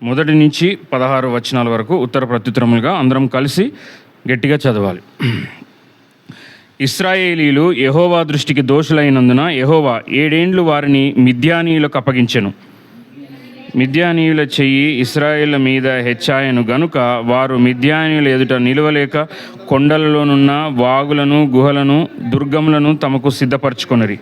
1 నుంచి 16 వచనాల వరకు ఉత్తర ప్రత్యుత్తరములుగా అందరం కలిసి గట్టిగా చదవాలి. ఇశ్రాయేలీలు యెహోవా దృష్టికి దోషులైనందున యెహోవా 7 ఏండ్లు వారిని మిద్యానీయులకు అప్పగించెను. మిద్యానీయుల చెయ్యి ఇశ్రాయేళ్ల మీద హెచ్చాయను గనుక వారు మిద్యానీయుల ఎదుట నిలవలేక కొండలలోనున్న వాగులను గుహలను దుర్గములను తమకు సిద్ధపరచుకొనిరి.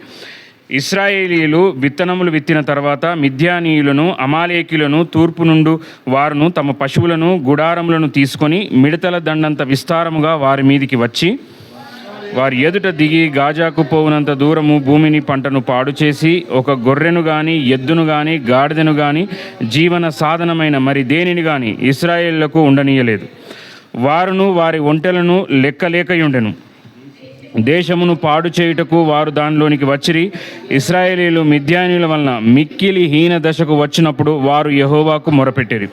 ఇశ్రాయేలీలు విత్తనములు విత్తిన తర్వాత మిద్యానీయులను అమాలేకీయులను తూర్పు నుండి వారును తమ పశువులను గుడారములను తీసుకొని మిడతల దండంత విస్తారముగా వారి మీదికి వచ్చి వారి ఎదుట దిగి గాజాకు పోవునంత దూరము భూమిని పంటను పాడు చేసి ఒక గొర్రెను గాని ఎద్దును గాని గాడిదను గాని జీవన సాధనమైన మరి దేనిని గాని ఇశ్రాయేలులకు ఉండనీయలేదు. వారును వారి ఒంటెలను లెక్కలేకయుండెను. దేశమును పాడు చేయుటకు వారు దానిలోనికి వచ్చిరి. ఇశ్రాయేలీలు మిద్యానీయుల వలన మిక్కిలి హీన దశకు వచ్చినప్పుడు వారు యెహోవాకు మొరపెట్టిరి.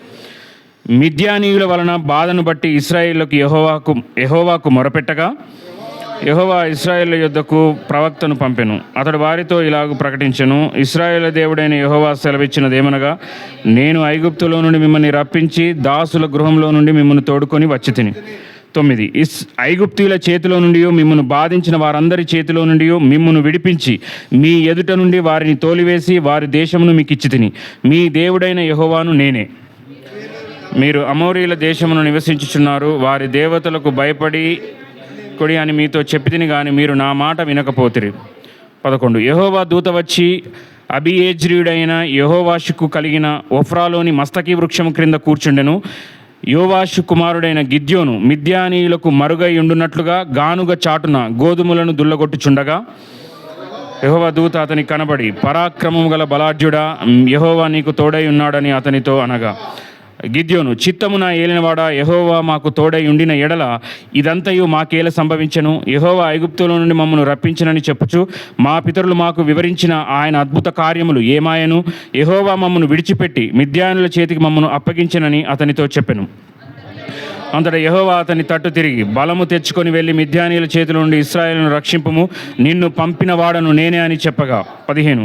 మిద్యానీయుల వలన బాధను బట్టి ఇశ్రాయేలులకు యెహోవాకు మొరపెట్టగా యెహోవా ఇశ్రాయేలు యొద్దకు ప్రవక్తను పంపెను. అతడు వారితో ఇలాగ ప్రకటించెను. ఇశ్రాయేలు దేవుడైన యెహోవా సెలవిచ్చినదేమనగా, నేను ఐగుప్తులో నుండి మిమ్మల్ని రప్పించి దాసుల గృహంలో నుండి మిమ్మల్ని తోడుకొని వచ్చి తిని. 9 ఐగుప్తీయుల చేతిలో నుండి మిమ్మును బాధించిన వారందరి చేతిలో నుండి మిమ్మును విడిపించి మీ ఎదుట నుండి వారిని తోలివేసి వారి దేశమును మీకు ఇచ్చి తిని. మీ దేవుడైన యెహోవాను నేనే. మీరు అమోరీల దేశమును నివసించుచున్నారు. వారి దేవతలకు భయపడి కొడి అని మీతో చెప్పితిని గాని మీరు నా మాట వినకపోతిరి. 11 యెహోవా దూత వచ్చి అబీయెజ్రీయుడైన యెహోవాషుకు కలిగిన ఒఫ్రాలోని మస్తకి వృక్షము క్రింద కూర్చుండెను. యోవాషు కుమారుడైన గిద్యోను మిద్యానీయులకు మరుగై ఉండునట్లుగా గానుగ చాటున గోధుమలను దుల్లగొట్టుచుండగా యెహోవా దూత అతనికి కనబడి, పరాక్రమము గల బలాఢ్యుడా, యెహోవా నీకు తోడై ఉన్నాడని అతనితో అనగా, గిద్యోను, చిత్తమున ఏలినవాడా, యెహోవా మాకు తోడై ఉండిన ఎడల ఇదంతయు మాకేల సంభవించెను. యెహోవా ఐగుప్తులో నుండి మమ్మను రప్పించినని చెప్పుచు మా పితరులు మాకు వివరించిన ఆయన అద్భుత కార్యములు ఏమాయను. యెహోవా మమ్మను విడిచిపెట్టి మిద్యానుల చేతికి మమ్మను అప్పగించెనని అతనితో చెప్పెను. అంతటా యెహోవా అతని తట్టు తిరిగి, బలము తెచ్చుకొని వెళ్ళి మిద్యానీయుల చేతుల నుండి ఇశ్రాయేలును రక్షింపుము, నిన్ను పంపిన వాడను నేనే అని చెప్పగా. 15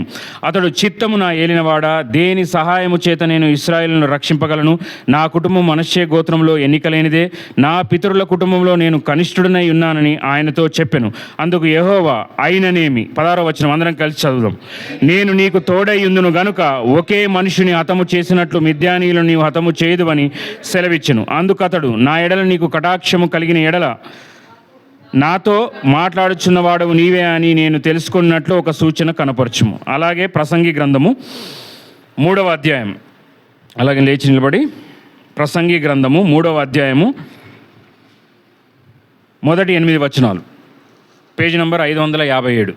అతడు, చిత్తమున ఏలినవాడా, దేని సహాయము చేత నేను ఇశ్రాయేలును రక్షింపగలను? నా కుటుంబం మనష్షే గోత్రంలో ఎన్నికలేనిదే. నా పితరుల కుటుంబంలో నేను కనిష్ఠుడనై ఉన్నానని ఆయనతో చెప్పెను. అందుకు యెహోవా, అయిననేమి. 16వ వచనం అందరం కలిసి చదువుదాం. నేను నీకు తోడై ఉందును గనుక ఒకే మనుషుని హతము చేసినట్లు మిద్యానీయులను నీవు హతము చేయదువని సెలవిచ్చెను. అందుకతడు, నా ఎడల నీకు కటాక్షము కలిగిన ఎడల నాతో మాట్లాడుచున్నవాడవు నీవే అని నేను తెలుసుకున్నట్లు ఒక సూచన కనపరచుము. అలాగే ప్రసంగి గ్రంథము 3వ అధ్యాయం, అలాగే లేచి నిలబడి ప్రసంగి గ్రంథము 3వ అధ్యాయము మొదటి 8 వచనాలు, పేజీ నంబర్ 557.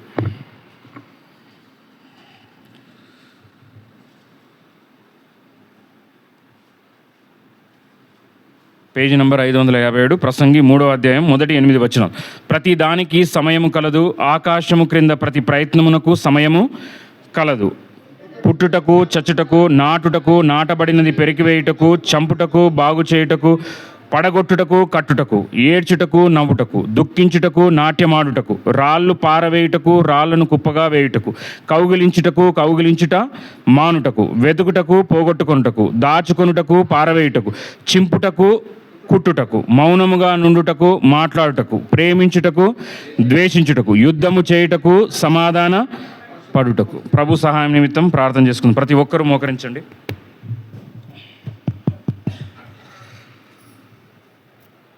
పేజీ నంబర్ 557, ప్రసంగి 3వ అధ్యాయం మొదటి 8 వచనం. ప్రతి దానికి సమయము కలదు, ఆకాశము క్రింద ప్రతి ప్రయత్నమునకు సమయము కలదు. పుట్టుటకు, చచ్చుటకు, నాటుటకు, నాటబడినది పెరికివేయుటకు, చంపుటకు, బాగు చేయుటకు, పడగొట్టుటకు, కట్టుటకు, ఏడ్చుటకు, నవ్వుటకు, దుఃఖించుటకు, నాట్యమాడుటకు, రాళ్ళు పారవేయుటకు, రాళ్లను కుప్పగా వేయుటకు, కౌగిలించుట మానుటకు, వెతుకుటకు, పోగొట్టుకొనుటకు, దాచుకొనుటకు, పారవేయుటకు, చింపుటకు, కుట్టుటకు, మౌనముగా నుండుటకు, మాట్లాడుటకు, ప్రేమించుటకు, ద్వేషించుటకు, యుద్ధము చేయుటకు, సమాధాన పడుటకు. ప్రభు సహాయం నిమిత్తం ప్రార్థన చేసుకుందాం. ప్రతి ఒక్కరూ మోకరించండి.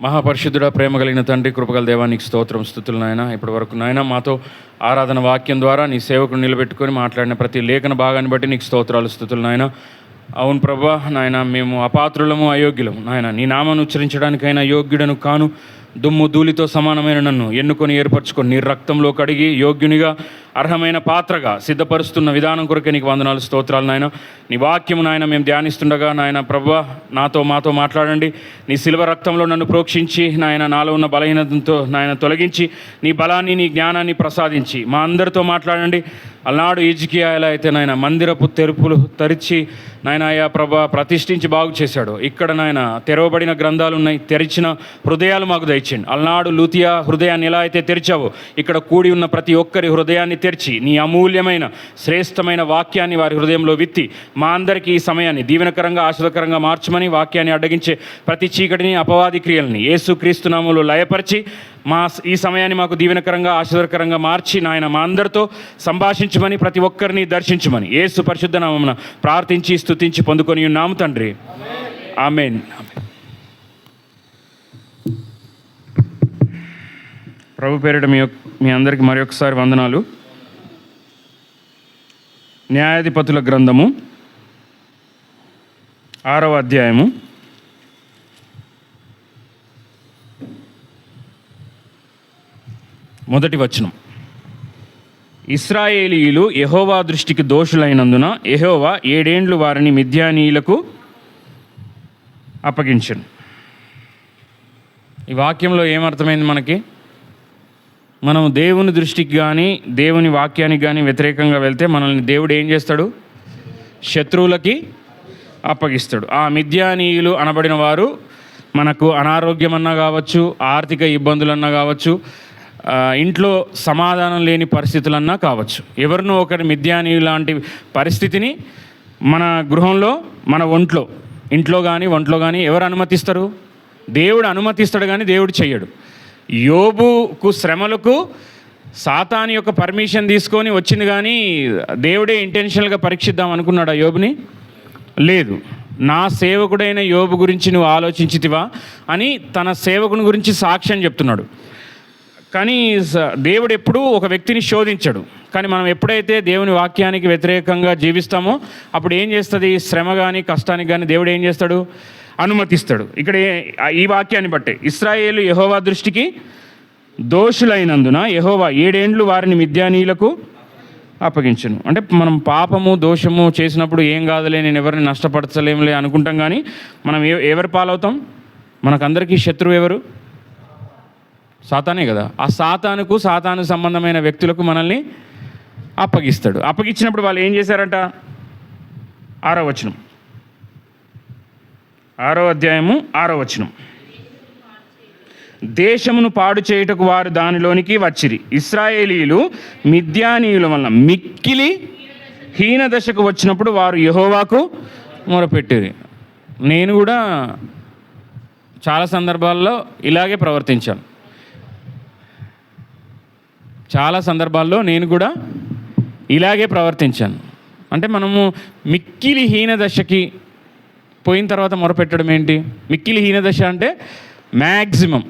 మహాపరిశుద్ధుడా, ప్రేమ కలిగిన తండ్రి, కృపగల దేవానికి స్తోత్రం, స్తుతులు నాయన. ఇప్పటి వరకు నాయన మాతో ఆరాధన వాక్యం ద్వారా నీ సేవకుడు నిలబెట్టుకొని మాట్లాడిన ప్రతి లేఖన భాగాన్ని బట్టి నీకు స్తోత్రాలు, స్తుతులు నాయన. అవును ప్రభా నాయన, మేము అపాత్రులము, అయోగ్యులము నాయన. నీ నామాన్ని ఉచ్చరించడానికైనా యోగ్యుడను కాను. దుమ్ము ధూళితో సమానమైన నన్ను ఎన్నుకొని ఏర్పరచుకొని నీ రక్తంలో కడిగి యోగ్యునిగా అర్హమైన పాత్రగా సిద్ధపరుస్తున్న విధానం కొరకే నీకు వందనాలు, స్తోత్రాలు నాయన. నీ వాక్యము నాయన మేము ధ్యానిస్తుండగా నాయన ప్రభువా మాతో మాట్లాడండి. నీ శిలువ రక్తంలో నన్ను ప్రోక్షించి నాయన నాలో ఉన్న బలహీనతతో నాయన తొలగించి నీ బలాన్ని, నీ జ్ఞానాన్ని ప్రసాదించి మా అందరితో మాట్లాడండి. అలనాడు హిజ్కియా ఎలా అయితే నాయన మందిరపు తెరుపులు తెరిచి నాయన అయా ప్రభా ప్రతిష్ఠించి బాగు చేశాడు, ఇక్కడ నాయన తెరవబడిన గ్రంథాలు ఉన్నాయి, తెరిచిన హృదయాలు మాకు దయచేయండి. అలనాడు లూతియా హృదయాన్ని ఎలా అయితే తెరిచావో ఇక్కడ కూడి ఉన్న ప్రతి ఒక్కరి హృదయాన్ని తెరిచి నీ అమూల్యమైన శ్రేష్టమైన వాక్యాన్ని వారి హృదయంలో విత్తి మా అందరికీ ఈ సమయాన్ని దీవెనకరంగా ఆశీర్వదకరంగా మార్చమని, వాక్యాన్ని అడ్డగించే ప్రతి చీకటిని అపవాది క్రియల్ని యేసుక్రీస్తు నామములో లయపరిచి ఈ సమయాన్ని మాకు దీవెనకరంగా ఆశీర్వదకరంగా మార్చి నాయన మా అందరితో సంభాషించమని, ప్రతి ఒక్కరిని దర్శించమని యేసు పరిశుద్ధ నామమున ప్రార్థించి స్తుతించి పొందుకొని ఉన్నాము తండ్రి. ఆమేన్. ప్రభు పేరిట మీ అందరికీ మరొకసారి వందనాలు. న్యాయాధిపతుల గ్రంథము 6వ అధ్యాయము 1వ వచనం. ఇశ్రాయేలీయులు యెహోవా దృష్టికి దోషులైనందున యెహోవా 7 ఏండ్లు వారిని మిద్యానీయులకు అప్పగించెను. ఈ వాక్యంలో ఏమర్థమైంది మనకి? మనం దేవుని దృష్టికి కానీ దేవుని వాక్యానికి కానీ వ్యతిరేకంగా వెళ్తే మనల్ని దేవుడు ఏం చేస్తాడు? శత్రువులకి అప్పగిస్తాడు. ఆ మిద్యానీయులు అనబడిన వారు మనకు అనారోగ్యం అన్నా కావచ్చు, ఆర్థిక ఇబ్బందులన్నా కావచ్చు, ఇంట్లో సమాధానం లేని పరిస్థితులన్నా కావచ్చు, ఎవరినో ఒకరి మిద్యానీయులు లాంటి పరిస్థితిని మన గృహంలో, మన ఇంట్లో కానీ ఒంట్లో కానీ ఎవరు అనుమతిస్తారు? దేవుడు అనుమతిస్తాడు కానీ దేవుడు చెయ్యడు. యోబుకు శ్రమలకు సాతాను యొక్క పర్మిషన్ తీసుకొని వచ్చింది కానీ దేవుడే ఇంటెన్షనల్గా పరీక్షిద్దాం అనుకున్నాడు ఆ యోబుని? లేదు. నా సేవకుడైన యోబు గురించి నువ్వు ఆలోచించితివా అని తన సేవకుని గురించి సాక్ష్యం చెప్తున్నాడు. కానీ దేవుడు ఎప్పుడూ ఒక వ్యక్తిని శోధించడు. కానీ మనం ఎప్పుడైతే దేవుని వాక్యానికి వ్యతిరేకంగా జీవిస్తామో అప్పుడు ఏం చేస్తుంది? శ్రమ కానీ కష్టానికి కానీ దేవుడు ఏం చేస్తాడు? అనుమతిస్తాడు. ఇక్కడ ఈ వాక్యాన్ని బట్టే ఇశ్రాయేలు యెహోవా దృష్టికి దోషులైనందున యెహోవా 7 ఏండ్లు వారిని మిద్యానీయులకు అప్పగించను. అంటే మనం పాపము దోషము చేసినప్పుడు ఏం కాదులే, నేను ఎవరిని నష్టపరచలేములే అనుకుంటాం. కానీ మనం ఎవరి పాలవుతాం? మనకందరికీ శత్రువు ఎవరు? సాతానే కదా. ఆ సాతాను సంబంధమైన వ్యక్తులకు మనల్ని అప్పగిస్తాడు. అప్పగించినప్పుడు వాళ్ళు ఏం చేశారంట? 6వ వచనం, 6వ అధ్యాయము 6వ వచనం. దేశమును పాడు చేయుటకు వారు దానిలోనికి వచ్చిరి. ఇశ్రాయేలీయులు మిద్యానీయుల వలన మిక్కిలి హీన దశకు వచ్చినప్పుడు వారు యెహోవాకు మొరపెట్టిరి. నేను కూడా చాలా సందర్భాల్లో ఇలాగే ప్రవర్తించాను. అంటే మనము మిక్కిలి హీన దశకి పోయిన తర్వాత మొరపెట్టడం ఏంటి? మిక్కిలి హీనదశ అంటే మ్యాక్సిమం.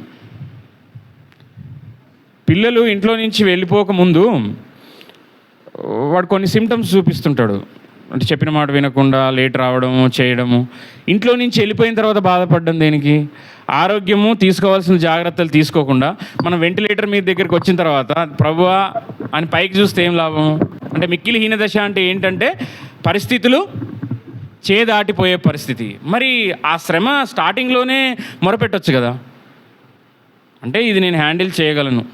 పిల్లలు ఇంట్లో నుంచి వెళ్ళిపోకముందు వాడు కొన్ని సిమ్టమ్స్ చూపిస్తుంటాడు. అంటే చెప్పిన మాట వినకుండా లేట్ రావడము, చేయడము. ఇంట్లో నుంచి వెళ్ళిపోయిన తర్వాత బాధపడడం దేనికి? ఆరోగ్యము తీసుకోవాల్సిన జాగ్రత్తలు తీసుకోకుండా మనం వెంటిలేటర్ మీ దగ్గరికి వచ్చిన తర్వాత ప్రభువా అని పైకి చూస్తే ఏం లాభం? అంటే మిక్కిలి హీనదశ అంటే ఏంటంటే పరిస్థితులు చేదాటిపోయే పరిస్థితి. మరి ఆ శ్రమ స్టార్టింగ్లోనే మొరపెట్టొచ్చు కదా. అంటే ఇది నేను హ్యాండిల్ చేయగలను.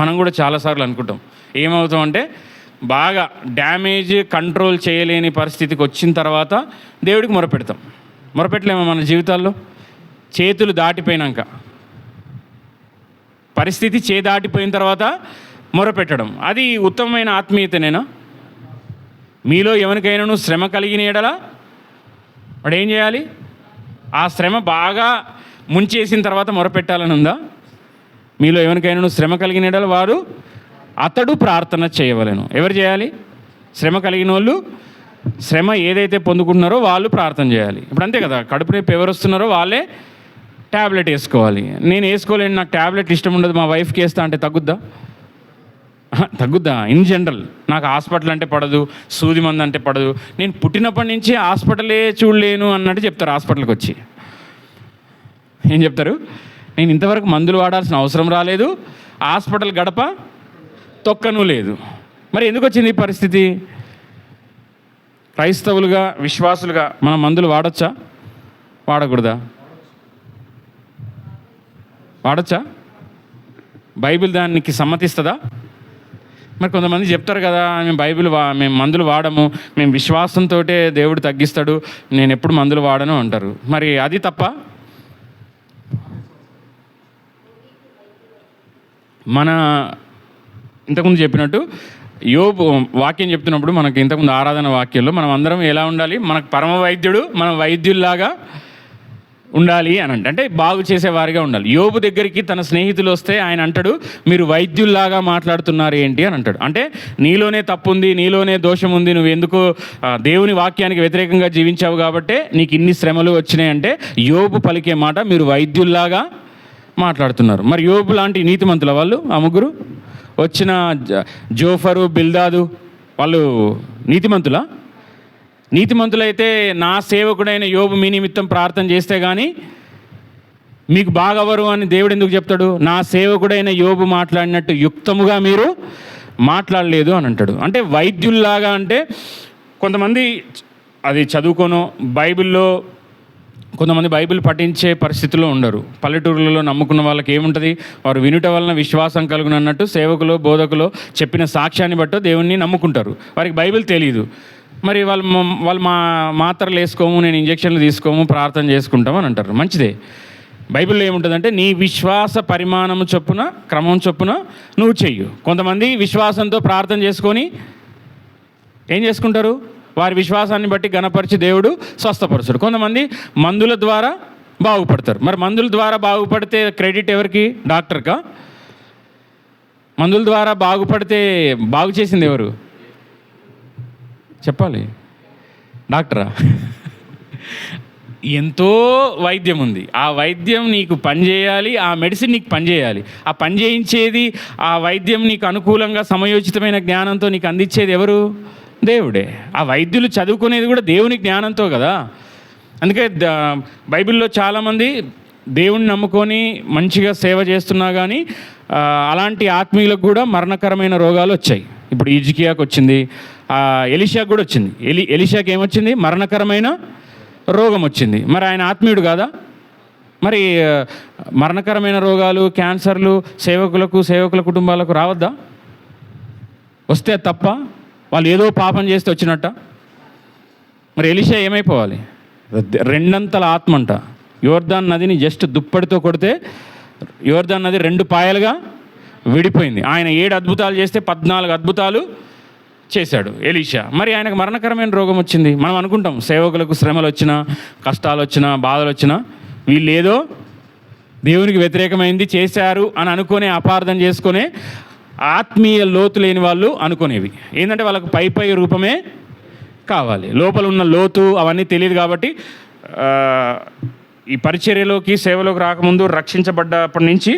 మనం కూడా చాలాసార్లు అనుకుంటాం. ఏమవుతామంటే బాగా డ్యామేజ్ కంట్రోల్ చేయలేని పరిస్థితికి వచ్చిన తర్వాత దేవుడికి మొరపెడతాం. మొరపెట్టలేమో మన జీవితాల్లో? చేతులు దాటిపోయినాక, పరిస్థితి చేదాటిపోయిన తర్వాత మొరపెట్టడం అది ఉత్తమమైన ఆత్మీయతనేనా? మీలో ఎవరికైనా శ్రమ కలిగిన ఎడలా వాడు ఏం చేయాలి? ఆ శ్రమ బాగా ముంచేసిన తర్వాత మొరపెట్టాలని ఉందా? మీలో ఎవరికైనా శ్రమ కలిగిన ఎడల అతడు ప్రార్థన చేయవలెను. ఎవరు చేయాలి? శ్రమ కలిగిన వాళ్ళు శ్రమ ఏదైతే పొందుకుంటున్నారో వాళ్ళు ప్రార్థన చేయాలి. ఇప్పుడు అంతే కదా. కడుపు నొప్పి ఎవరు వస్తున్నారో వాళ్ళే ట్యాబ్లెట్ వేసుకోవాలి. నేను వేసుకోలేను, నాకు ట్యాబ్లెట్ ఇష్టం ఉండదు, మా వైఫ్కి వేస్తా అంటే తగ్గుద్దా? ఇన్ జనరల్ నాకు హాస్పిటల్ అంటే పడదు, సూది మందు అంటే పడదు. నేను పుట్టినప్పటి నుంచి హాస్పిటలే చూడలేను అన్నట్టు చెప్తారు. హాస్పిటల్కి వచ్చి ఏం చెప్తారు? నేను ఇంతవరకు మందులు వాడాల్సిన అవసరం రాలేదు, హాస్పిటల్ గడప తొక్కను లేదు. మరి ఎందుకు వచ్చింది ఈ పరిస్థితి? క్రైస్తవులుగా, విశ్వాసులుగా మనం మందులు వాడచ్చా? వాడకూడదా? వాడచ్చా? బైబిల్ దానికి సమ్మతిస్తుందా? మరి కొంతమంది చెప్తారు కదా, మేము మందులు వాడము, మేము విశ్వాసంతో దేవుడు తగ్గిస్తాడు, నేను ఎప్పుడు మందులు వాడను అంటారు. మరి అది తప్ప? ఇంతకుముందు చెప్పినట్టు యోబు వాక్యం చెప్తున్నప్పుడు మనకి ఇంతకుముందు ఆరాధన వాక్యంలో మనం అందరం ఎలా ఉండాలి, మనకు పరమ వైద్యుడు మనం వైద్యుల్లాగా ఉండాలి అని అంటే బాగు చేసేవారిగా ఉండాలి. యోబు దగ్గరికి తన స్నేహితులు వస్తే ఆయన అంటాడు, మీరు వైద్యుల్లాగా మాట్లాడుతున్నారు ఏంటి అని అంటాడు. అంటే నీలోనే తప్పు ఉంది, నీలోనే దోషం ఉంది, నువ్వు ఎందుకు దేవుని వాక్యానికి వ్యతిరేకంగా జీవించావు కాబట్టే నీకు ఇన్ని శ్రమలు వచ్చినాయి అంటే యోబు పలికే మాట, మీరు వైద్యుల్లాగా మాట్లాడుతున్నారు. మరి యోబు లాంటి నీతిమంతుల వాళ్ళు ఆ ముగ్గురు వచ్చిన జోఫరు బిల్దాదు వాళ్ళు నీతిమంతులా? నీతిమంతులైతే నా సేవకుడైన యోబు మీ నిమిత్తం ప్రార్థన చేస్తే కానీ మీకు బాగవరు అని దేవుడు ఎందుకు చెప్తాడు? నా సేవకుడైన యోబు మాట్లాడినట్టు యుక్తముగా మీరు మాట్లాడలేదు అని అంటాడు. అంటే వైద్యుల్లాగా అంటే కొంతమంది అది చదువుకోను, బైబిల్లో కొంతమంది బైబిల్ పఠించే పరిస్థితుల్లో ఉండరు. పల్లెటూరులలో నమ్ముకున్న వాళ్ళకి ఏముంటుంది, వారు వినుట వలన విశ్వాసం కలుగును అన్నట్టు సేవకులు బోధకులు చెప్పిన సాక్ష్యాన్ని బట్టి దేవుణ్ణి నమ్ముకుంటారు. వారికి బైబిల్ తెలియదు. మరి వాళ్ళు మాత్రలు వేసుకోము, నేను ఇంజక్షన్లు తీసుకోము, ప్రార్థన చేసుకుంటాము అని అంటారు. మంచిదే. బైబిల్లో ఏముంటుందంటే నీ విశ్వాస పరిమాణము చొప్పున క్రమం చొప్పున నువ్వు చెయ్యు. కొంతమంది విశ్వాసంతో ప్రార్థన చేసుకొని ఏం చేసుకుంటారు, వారి విశ్వాసాన్ని బట్టి గణపరిచి దేవుడు స్వస్థపరుస్తాడు. కొంతమంది మందుల ద్వారా బాగుపడతారు. మరి మందుల ద్వారా బాగుపడితే క్రెడిట్ ఎవరికి? డాక్టర్కా? మందుల ద్వారా బాగుపడితే బాగు చేసింది ఎవరు చెప్పాలి? డాక్టరా? ఎంతో వైద్యం ఉంది. ఆ వైద్యం నీకు పనిచేయాలి, ఆ మెడిసిన్ నీకు పనిచేయాలి. ఆ పని చేయించేది, ఆ వైద్యం నీకు అనుకూలంగా సమయోచితమైన జ్ఞానంతో నీకు అందించేది ఎవరు? దేవుడే. ఆ వైద్యులు చదువుకునేది కూడా దేవుని జ్ఞానంతో కదా. అందుకే బైబిల్లో చాలామంది దేవుణ్ణి నమ్ముకొని మంచిగా సేవ చేస్తున్నా కానీ అలాంటి ఆత్మీయులకు కూడా మరణకరమైన రోగాలు వచ్చాయి. ఇప్పుడు హిజ్కియాకు వచ్చింది, ఎలీషాకు కూడా వచ్చింది. ఎలీషాకి ఏమొచ్చింది? మరణకరమైన రోగం వచ్చింది. మరి ఆయన ఆత్మీయుడు కాదా? మరి మరణకరమైన రోగాలు, క్యాన్సర్లు సేవకుల కుటుంబాలకు రావద్దా? వస్తే తప్ప వాళ్ళు ఏదో పాపం చేస్తే వచ్చినట్ట. మరి ఎలీషా ఏమైపోవాలి? రెండంతల ఆత్మ అంట. యోర్దాన్ నదిని జస్ట్ దుప్పటితో కొడితే యోర్దాన్ నది 2 పాయలుగా విడిపోయింది. ఆయన 7 అద్భుతాలు చేస్తే 14 అద్భుతాలు చేశాడు ఎలీషా. మరి ఆయనకు మరణకరమైన రోగం వచ్చింది. మనం అనుకుంటాం సేవకులకు శ్రమలు వచ్చినా, కష్టాలు వచ్చినా, బాధలు వచ్చినా వీళ్ళు ఏదో దేవునికి వ్యతిరేకమైంది చేశారు అని అనుకునే అపార్థం చేసుకునే ఆత్మీయ లోతు లేని వాళ్ళు అనుకునేవి ఏంటంటే వాళ్ళకు పై రూపమే కావాలి, లోపల ఉన్న లోతు అవన్నీ తెలియదు. కాబట్టి ఈ పరిచర్యలోకి సేవలోకి రాకముందు రక్షించబడ్డప్పటి నుంచి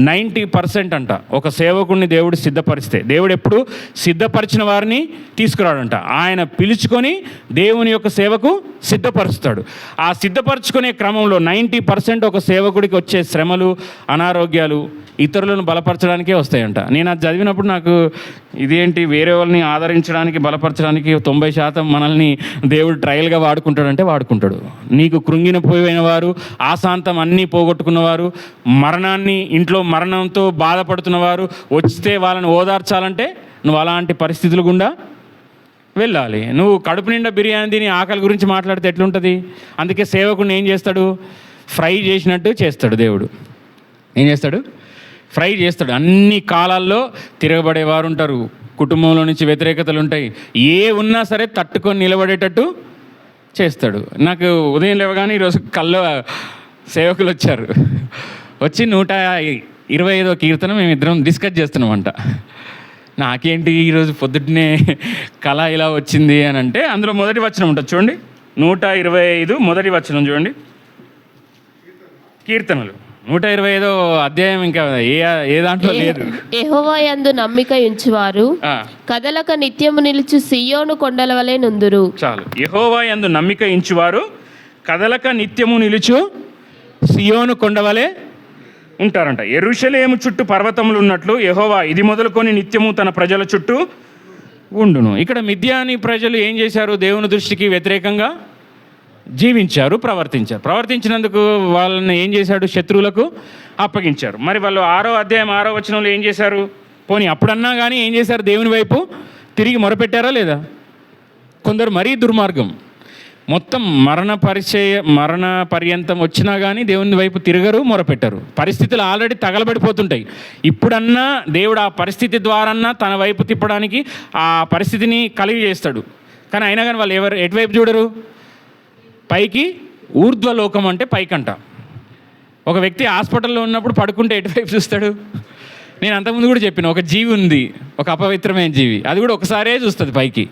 90% అంట ఒక సేవకుడిని దేవుడు సిద్ధపరిస్తే, దేవుడు ఎప్పుడు సిద్ధపరిచిన వారిని తీసుకురాడంట. ఆయన పిలుచుకొని దేవుని యొక్క సేవకు సిద్ధపరుస్తాడు. ఆ సిద్ధపరచుకునే క్రమంలో 90% ఒక సేవకుడికి వచ్చే శ్రమలు, అనారోగ్యాలు ఇతరులను బలపరచడానికే వస్తాయంట. నేను అది చదివినప్పుడు నాకు ఇదేంటి, వేరే వాళ్ళని ఆదరించడానికి బలపరచడానికి 90% మనల్ని దేవుడు ట్రయల్గా వాడుకుంటాడంటే వాడుకుంటాడు. నీకు కృంగిపోయిన వారు, ఆశాంతం అన్నీ పోగొట్టుకున్నవారు, ఇంట్లో మరణంతో బాధపడుతున్నవారు వస్తే వాళ్ళని ఓదార్చాలంటే నువ్వు అలాంటి పరిస్థితులు గుండా వెళ్ళాలి. నువ్వు కడుపు నిండా బిర్యానీ తిని ఆకలి గురించి మాట్లాడితే ఎట్లుంటుంది? అందుకే సేవకుడిని ఏం చేస్తాడు? ఫ్రై చేసినట్టు చేస్తాడు దేవుడు. ఏం చేస్తాడు? ఫ్రై చేస్తాడు. అన్ని కాలాల్లో తిరగబడేవారు ఉంటారు, కుటుంబంలో నుంచి వ్యతిరేకతలు ఉంటాయి, ఏ ఉన్నా సరే తట్టుకొని నిలబడేటట్టు చేస్తాడు. నాకు ఉదయం లేవగానే ఈరోజు సేవకులు వచ్చారు. వచ్చి 125వ కీర్తన మేమిద్దరం డిస్కస్ చేస్తున్నామంట. నాకేంటి ఈరోజు పొద్దున్నే కళ ఇలా వచ్చింది అని అంటే అందులో మొదటి వచనం ఉంటుంది చూడండి, 125 మొదటి వచనం చూడండి. కీర్తనలు 125వ అధ్యాయం ఇంకా ఏ దాంట్లో లేదు. యెహోవా యందు నమ్మిక ఉంచువారు కదలక నిత్యము నిలుచు సియోను కొండల వలె నుందురు. చాలు. యెహోవా యందు నమ్మిక ఉంచువారు కదలక నిత్యము నిలుచు సియోను కొండవలే ఉంటారంట. యెరూషలేము చుట్టూ పర్వతములు ఉన్నట్లు యెహోవా ఇది మొదలుకొని నిత్యము తన ప్రజల చుట్టూ ఉండును. ఇక్కడ మిద్యానీ ప్రజలు ఏం చేశారు? దేవుని దృష్టికి వ్యతిరేకంగా జీవించారు, ప్రవర్తించినందుకు వాళ్ళని ఏం చేశాడు? శత్రువులకు అప్పగించారు. మరి వాళ్ళు 6వ అధ్యాయం 6వ వచనంలో ఏం చేశారు? పోనీ అప్పుడన్నా కానీ ఏం చేశారు? దేవుని వైపు తిరిగి మొరపెట్టారా లేదా? కొందరు మరీ దుర్మార్గం, మొత్తం మరణ పర్యంతం వచ్చినా కానీ దేవుని వైపు తిరగరు, మొరపెట్టరు. పరిస్థితులు ఆల్రెడీ తగలబడిపోతుంటాయి. ఇప్పుడన్నా దేవుడు ఆ పరిస్థితి ద్వారన్నా తన వైపు తిప్పడానికి ఆ పరిస్థితిని కలిగి చేస్తాడు. కానీ అయినా కానీ వాళ్ళు ఎటువైపు చూడరు? పైకి. ఊర్ధ్వలోకం అంటే పైకంట. ఒక వ్యక్తి హాస్పిటల్లో ఉన్నప్పుడు పడుకుంటే ఎటువైపు చూస్తాడు? నేను అంతకుముందు కూడా చెప్పిన, ఒక జీవి ఉంది, ఒక అపవిత్రమైన జీవి, అది కూడా ఒకసారే చూస్తుంది పైకి.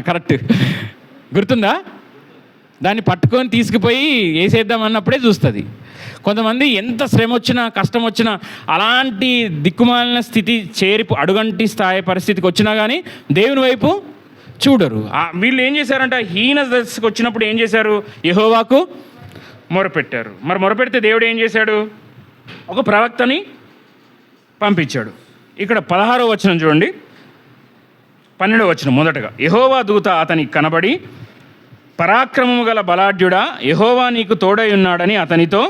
కరెక్ట్, గుర్తుందా? దాన్ని పట్టుకొని తీసుకుపోయి వేసేద్దామన్నప్పుడే చూస్తుంది. కొంతమంది ఎంత శ్రమ వచ్చినా కష్టం వచ్చినా అలాంటి దిక్కుమాలిన స్థితి అడుగంటి స్థాయి పరిస్థితికి వచ్చినా కానీ దేవుని వైపు చూడరు. వీళ్ళు ఏం చేశారంట? హీన దశకు వచ్చినప్పుడు ఏం చేశారు? యెహోవాకు మొరపెట్టారు. మరి మొరపెడితే దేవుడు ఏం చేశాడు? ఒక ప్రవక్తని పంపించాడు. ఇక్కడ 16వ వచనం చూడండి, 12వ వచనం మొదటగా. యెహోవా దూత అతనికి కనబడి, పరాక్రమము గల బలాఢ్యుడా, యెహోవా నీకు తోడై ఉన్నాడని అతనితో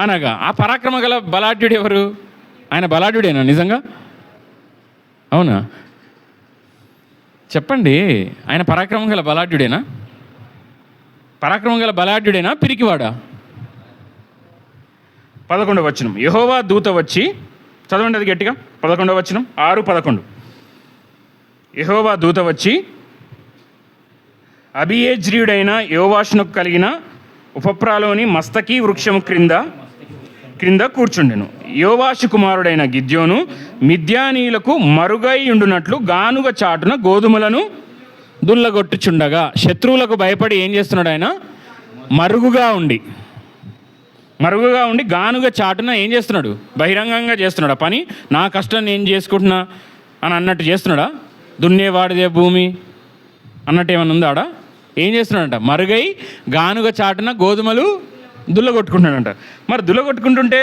అనగా. ఆ పరాక్రమ గల బలాఢ్యుడు ఎవరు? ఆయన బలాఢ్యుడేనా నిజంగా? అవునా? చెప్పండి, ఆయన పరాక్రమం గల బలాఢ్యుడేనా? పరాక్రమం గల బలాఢ్యుడేనా, పిరికివాడా? 11వ వచనం. యెహోవా దూత వచ్చి, చదవండి అది గట్టిగా, 11వ వచనం, 6:11. యెహోవా దూత వచ్చి అబియేజ్రీయుడైన యోవాషునకు కలిగిన ఉపప్రాలోని మస్తకి వృక్షము క్రింద కూర్చుండెను. యోవాషు కుమారుడైన గిద్యోను మిద్యానీయులకు మరుగై ఉండునట్లు గానుగ చాటున గోధుమలను దుల్లగొట్టుచుండగా. శత్రువులకు భయపడి ఏం చేస్తున్నాడు ఆయన? మరుగుగా ఉండి గానుగ చాటున ఏం చేస్తున్నాడు? బహిరంగంగా చేస్తున్నాడు పని. నా కష్టం నేను చేసుకుంటున్నా అని అన్నట్టు చేస్తున్నాడా? దున్నేవాడిదే భూమి అన్నట్టు ఏమన్నా ఉందా ఆడ? ఏం చేస్తున్నాడంట? మరుగై గానుగ చాటున గోధుమలు దుల్లగొట్టుకుంటున్నాడంట. మరి దుల్లగొట్టుకుంటుంటే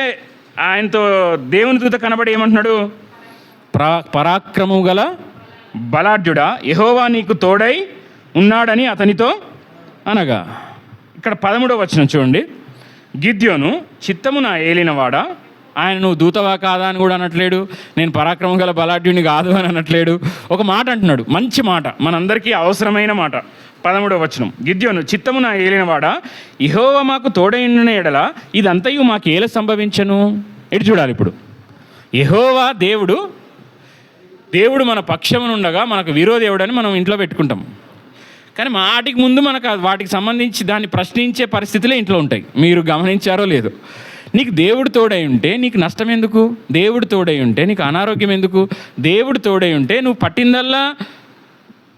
ఆయనతో దేవుని దూత కనబడి ఏమంటున్నాడు? పరాక్రమము గల బలాఢ్యుడా, యెహోవా నీకు తోడై ఉన్నాడని అతనితో అనగా. ఇక్కడ 13వ వచనం చూడండి. గిద్యోను చిత్తమున ఏలినవాడా, ఆయన నువ్వు దూతవా కాదా అని కూడా అనట్లేడు, నేను పరాక్రమం గల బలాఢ్యుని కాదు అని అనట్లేడు. ఒక మాట అంటున్నాడు, మంచి మాట, మనందరికీ అవసరమైన మాట. 13వ వచనం. గిద్యోను చిత్తమున ఏలినవాడా, యెహోవా మాకు తోడైన ఎడల ఇదంతయు మాకు ఏల సంభవించను. ఎటు చూడాలి ఇప్పుడు? యెహోవా దేవుడు మన పక్షమునుండగా మనకు విరోధేవుడని మనం ఇంట్లో పెట్టుకుంటాం. కానీ మాటికి ముందు మనకు వాటికి సంబంధించి దాన్ని ప్రశ్నించే పరిస్థితులే ఇంట్లో ఉంటాయి. మీరు గమనించారో లేదో? నీకు దేవుడు తోడై ఉంటే నీకు నష్టం ఎందుకు? దేవుడు తోడై ఉంటే నీకు అనారోగ్యం ఎందుకు? దేవుడు తోడై ఉంటే నువ్వు పట్టిందల్లా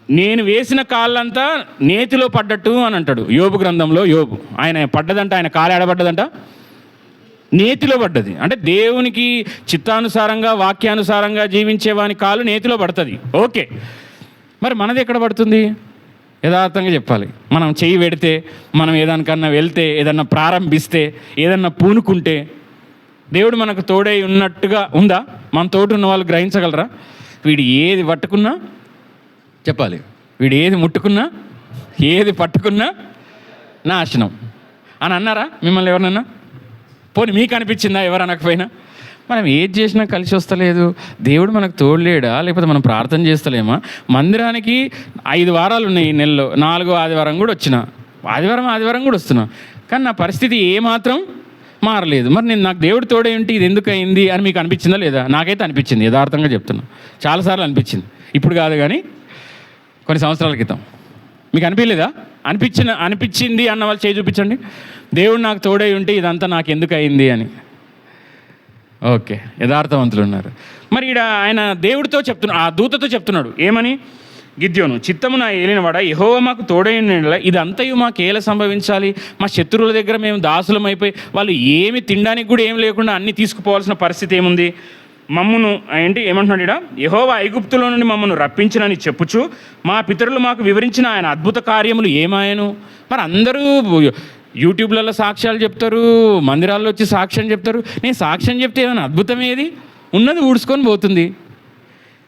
నేను వేసిన కాళ్ళంతా నేతిలో పడ్డట్టు అని అంటాడు యోబు గ్రంథంలో. యోబు ఆయన పడ్డదంట, ఆయన కాలు ఏడబడ్డదంట, నేతిలో పడ్డది. అంటే దేవునికి చిత్తానుసారంగా వాక్యానుసారంగా జీవించేవాని కాలు నేతిలో పడుతుంది. ఓకే, మరి మనది ఎక్కడ పడుతుంది? యథార్థంగా చెప్పాలి. మనం చెయ్యి పెడితే, మనం ఏదానికన్నా వెళ్తే, ఏదన్నా ప్రారంభిస్తే, ఏదన్నా పూనుకుంటే దేవుడు మనకు తోడై ఉన్నట్టుగా ఉందా? మన తోడు ఉన్న వాళ్ళు గ్రహించగలరా? వీడు ఏది పట్టుకున్నా చెప్పాలి, వీడు ఏది ముట్టుకున్నా, ఏది పట్టుకున్నా నాశనం అని అన్నారా మిమ్మల్ని ఎవరన్నా? పోనీ మీకు అనిపించిందా? ఎవరు అనకపోయినా మనం ఏది చేసినా కలిసి వస్తలేదు, దేవుడు మనకు తోడలేడా, లేకపోతే మనం ప్రార్థన చేస్తలేమా? మందిరానికి 5 వారాలు ఉన్నాయి ఈ నెలలో, 4వ ఆదివారం కూడా వచ్చిన, ఆదివారం కూడా వస్తున్నా, కానీ నా పరిస్థితి ఏమాత్రం మారలేదు. మరి నాకు దేవుడు తోడే ఉంటే ఇది ఎందుకు అయింది అని మీకు అనిపించిందా లేదా? నాకైతే అనిపించింది, యథార్థంగా చెప్తున్నా, చాలాసార్లు అనిపించింది. ఇప్పుడు కాదు కానీ కొన్ని సంవత్సరాల క్రితం. మీకు అనిపించలేదా? అనిపించింది అన్న వాళ్ళు చేయి చూపించండి. దేవుడు నాకు తోడై ఉంటే ఇదంతా నాకు ఎందుకు అయింది అని. ఓకే, యథార్థవంతులు ఉన్నారు. మరి ఇక్కడ ఆయన దేవుడితో చెప్తున్నాడు, ఆ దూతతో చెప్తున్నాడు ఏమని? గిద్యోను చిత్తమున ఏలినవాడా, యెహోవా మాకు తోడైన ఇదంతయు మాకు ఏల సంభవించాలి? మా శత్రువుల దగ్గర మేము దాసులం అయిపోయి, వాళ్ళు ఏమి తినడానికి కూడా ఏం లేకుండా అన్నీ తీసుకుపోవాల్సిన పరిస్థితి ఏముంది? మమ్మును ఏమంటున్నాడు ఇక్కడ? యెహోవా ఐగుప్తులో నుండి మమ్మను రప్పించినని చెప్పుచు మా పితరులు మాకు వివరించిన ఆయన అద్భుత కార్యములు ఏమాయను? మరి అందరూ యూట్యూబ్లలో సాక్ష్యాలు చెప్తారు, మందిరాల్లో వచ్చి సాక్ష్యం చెప్తారు. నేను సాక్ష్యం చెప్తే ఏమైనా అద్భుతం ఏది? ఉన్నది ఊడ్చుకొని పోతుంది.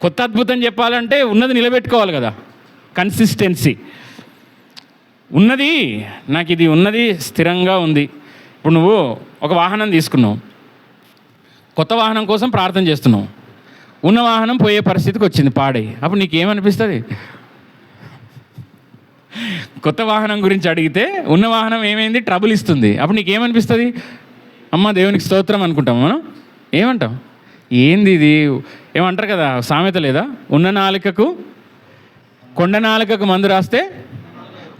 కొత్త అద్భుతం చెప్పాలంటే ఉన్నది నిలబెట్టుకోవాలి కదా, కన్సిస్టెన్సీ ఉన్నది. నాకు ఇది ఉన్నది స్థిరంగా ఉంది. ఇప్పుడు నువ్వు ఒక వాహనం తీసుకున్నావు, కొత్త వాహనం కోసం ప్రార్థన చేస్తున్నావు, ఉన్న వాహనం పోయే పరిస్థితికి వచ్చింది, పాడై. అప్పుడు నీకేమనిపిస్తుంది? కొత్త వాహనం గురించి అడిగితే ఉన్న వాహనం ఏమైంది, ట్రబుల్ ఇస్తుంది. అప్పుడు నీకేమనిపిస్తుంది? అమ్మ దేవునికి స్తోత్రం అనుకుంటాం మనం. ఏమంటాం? ఏంది ఇది? ఏమంటారు కదా, సామెత లేదా, ఉన్న నాలుకకు కొండ నాలుకకు మందు రాస్తే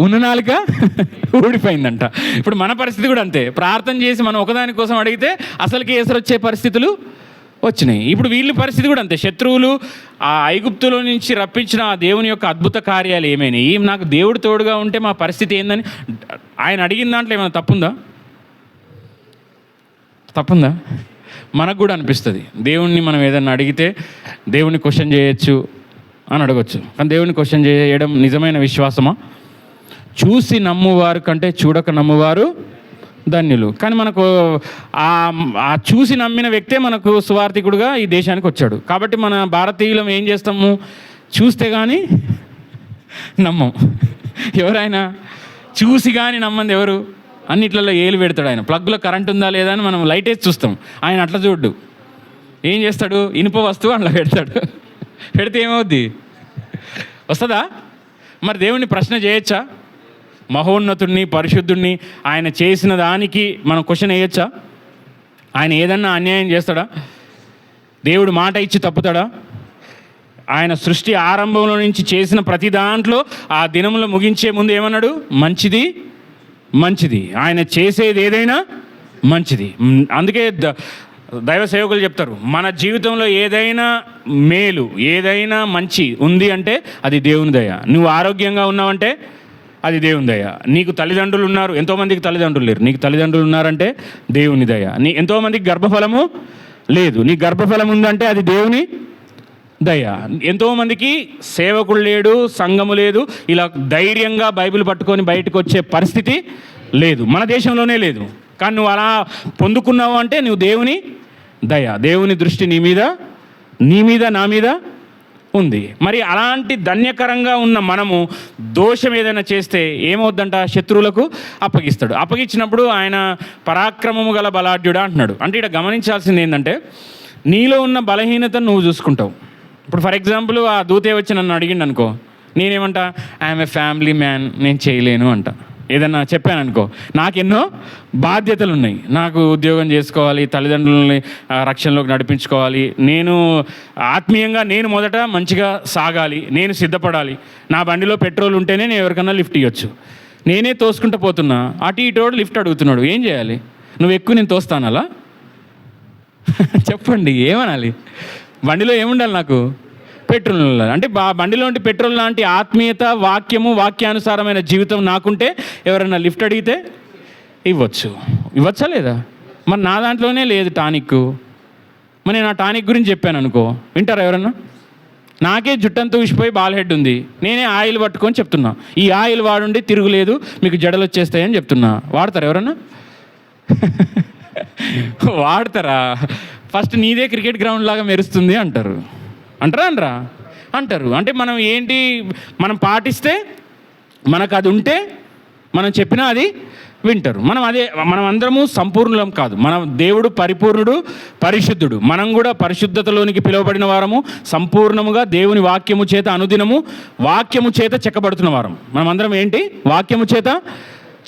ఉన్న నాలుక ఊడిపోయిందంట. ఇప్పుడు మన పరిస్థితి కూడా అంతే. ప్రార్థన చేసి మనం ఒకదాని కోసం అడిగితే అసలుకి ఎసరు వచ్చే పరిస్థితులు వచ్చినాయి. ఇప్పుడు వీళ్ళ పరిస్థితి కూడా అంతే. శత్రువులు ఆ ఐగుప్తులో నుంచి రప్పించిన ఆ దేవుని యొక్క అద్భుత కార్యాలు ఏమైనాయి, నాకు దేవుడు తోడుగా ఉంటే మా పరిస్థితి ఏందని ఆయన అడిగిన దాంట్లో ఏమైనా తప్పుందా? మనకు కూడా అనిపిస్తుంది. దేవుణ్ణి మనం ఏదన్నా అడిగితే దేవుణ్ణి క్వశ్చన్ చేయొచ్చు అని అడగచ్చు. కానీ దేవుణ్ణి క్వశ్చన్ చేయడం నిజమైన విశ్వాసమా? చూసి నమ్మువారు కంటే చూడక నమ్మువారు ధన్యులు. కానీ మనకు ఆ చూసి నమ్మిన వ్యక్తే మనకు సువార్థికుడుగా ఈ దేశానికి వచ్చాడు. కాబట్టి మన భారతీయులం ఏం చేస్తాము? చూస్తే కానీ నమ్మం. ఎవరైనా చూసి కానీ నమ్మంది ఎవరు? అన్నిట్లలో ఏలు పెడతాడు ఆయన. ప్లగ్లో కరెంట్ ఉందా లేదా అని మనం లైట్ వేసి చూస్తాం. ఆయన అట్లా చూడ్డు. ఏం చేస్తాడు? ఇనుప వస్తువు అట్లా పెడతాడు. పెడితే ఏమవుద్ది? వస్తుందా? మరి దేవుణ్ణి ప్రశ్న చేయొచ్చా? మహోన్నతుడిని, పరిశుద్ధుడిని, ఆయన చేసిన దానికి మనం క్వశ్చన్ వేయొచ్చా? ఆయన ఏదన్నా అన్యాయం చేస్తాడా? దేవుడు మాట ఇచ్చి తప్పుతాడా? ఆయన సృష్టి ఆరంభంలో నుంచి చేసిన ప్రతి దాంట్లో ఆ దినంలో ముగించే ముందు ఏమన్నాడు? మంచిది. ఆయన చేసేది ఏదైనా మంచిది. అందుకే దైవ సేవకులు చెప్తారు, మన జీవితంలో ఏదైనా మేలు, ఏదైనా మంచి ఉంది అంటే అది దేవుని దయ. నువ్వు ఆరోగ్యంగా ఉన్నావంటే అది దేవుని దయ. నీకు తల్లిదండ్రులు ఉన్నారు, ఎంతోమందికి తల్లిదండ్రులు లేరు, నీకు తల్లిదండ్రులు ఉన్నారంటే దేవుని దయ. ఎంతోమందికి గర్భఫలము లేదు, నీ గర్భఫలం ఉందంటే అది దేవుని దయ. ఎంతోమందికి సేవకుడు లేడు, సంఘము లేదు, ఇలా ధైర్యంగా బైబిల్ పట్టుకొని బయటకు వచ్చే పరిస్థితి లేదు, మన దేశంలోనే లేదు. కానీ నువ్వు అలా పొందుకున్నావు అంటే నువ్వు దేవుని దయ, దేవుని దృష్టి నీ మీద నా మీద ఉంది. మరి అలాంటి ధన్యకరంగా ఉన్న మనము దోషం ఏదైనా చేస్తే ఏమవుద్దంట? శత్రువులకు అప్పగిస్తాడు. అప్పగించినప్పుడు ఆయన పరాక్రమము గల బలాఢ్యుడా అంటున్నాడు. అంటే ఇక్కడ గమనించాల్సింది ఏంటంటే, నీలో ఉన్న బలహీనతను నువ్వు చూసుకుంటావు. ఇప్పుడు ఫర్ ఎగ్జాంపుల్ ఆ దూతే వచ్చి నన్ను అడిగిండు అనుకో, నేనేమంటా? ఐఎమ్ ఏ ఫ్యామిలీ మ్యాన్, నేను చేయలేను అంట. ఏదన్నా చెప్పాను అనుకో, నాకెన్నో బాధ్యతలు ఉన్నాయి, నాకు ఉద్యోగం చేసుకోవాలి, తల్లిదండ్రులని రక్షణలోకి నడిపించుకోవాలి, నేను ఆత్మీయంగా నేను మొదట మంచిగా సాగాలి, నేను సిద్ధపడాలి, నా బండిలో పెట్రోల్ ఉంటేనే నేను ఎవరికన్నా లిఫ్ట్ ఇవ్వచ్చు, నేనే తోసుకుంటూ పోతున్నా, అటు ఇటోడు లిఫ్ట్ అడుగుతున్నాడు, ఏం చేయాలి? నువ్వు ఎక్కువ నేను తోస్తాను అలా? చెప్పండి, ఏమనాలి? బండిలో ఏముండాలి? నాకు పెట్రోల్ ఉండాలి. అంటే బండిలో ఉంటే పెట్రోల్ లాంటి ఆత్మీయత, వాక్యానుసారమైన జీవితం నాకుంటే ఎవరైనా లిఫ్ట్ అడిగితే ఇవ్వచ్చా లేదా? మరి నా దాంట్లోనే లేదు టానిక్. మరి నేను ఆ టానిక్ గురించి చెప్పాను అనుకో, వింటారా ఎవరన్నా? నాకే జుట్టంతా ఊసిపోయి బాల్ హెడ్ ఉంది, నేనే ఆయిల్ పట్టుకొని చెప్తున్నా, ఈ ఆయిల్ వాడుండి తిరుగులేదు, మీకు జడలు వచ్చేస్తాయని చెప్తున్నా. వాడతారా ఎవరన్నా? వాడతారా? ఫస్ట్ నీదే క్రికెట్ గ్రౌండ్ లాగా మెరుస్తుంది అంటారు. అనరా? అంటారు. అంటే మనం ఏంటి, మనం పాటిస్తే, మనకు అది ఉంటే, మనం చెప్పినా అది వింటారు. మనం అందరము సంపూర్ణులం కాదు. దేవుడు పరిపూర్ణుడు, పరిశుద్ధుడు. మనం కూడా పరిశుద్ధతలోనికి పిలువబడిన వారము, సంపూర్ణముగా దేవుని వాక్యము చేత అనుదినము వాక్యము చేత చెక్కబడుతున్న వారం. మనం అందరం ఏంటి? వాక్యము చేత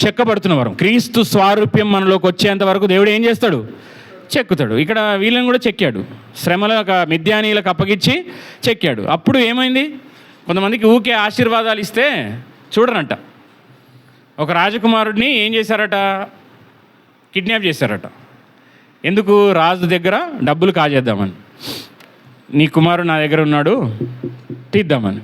చెక్కబడుతున్న వారం. క్రీస్తు స్వారూప్యం మనలోకి వచ్చేంత వరకు దేవుడు ఏం చేస్తాడు? చెక్కుతాడు. ఇక్కడ వీళ్ళని కూడా చెక్కాడు, శ్రమల మిద్యానీలకు అప్పగించి చెక్కాడు. అప్పుడు ఏమైంది? కొంతమందికి ఊకే ఆశీర్వాదాలు ఇస్తే చూడరంట. ఒక రాజకుమారుడిని ఏం చేశారట? కిడ్నాప్ చేశారట. ఎందుకు? రాజు దగ్గర డబ్బులు కాజేద్దామని. నీ కుమారుడు నా దగ్గర ఉన్నాడు, తీద్దామని.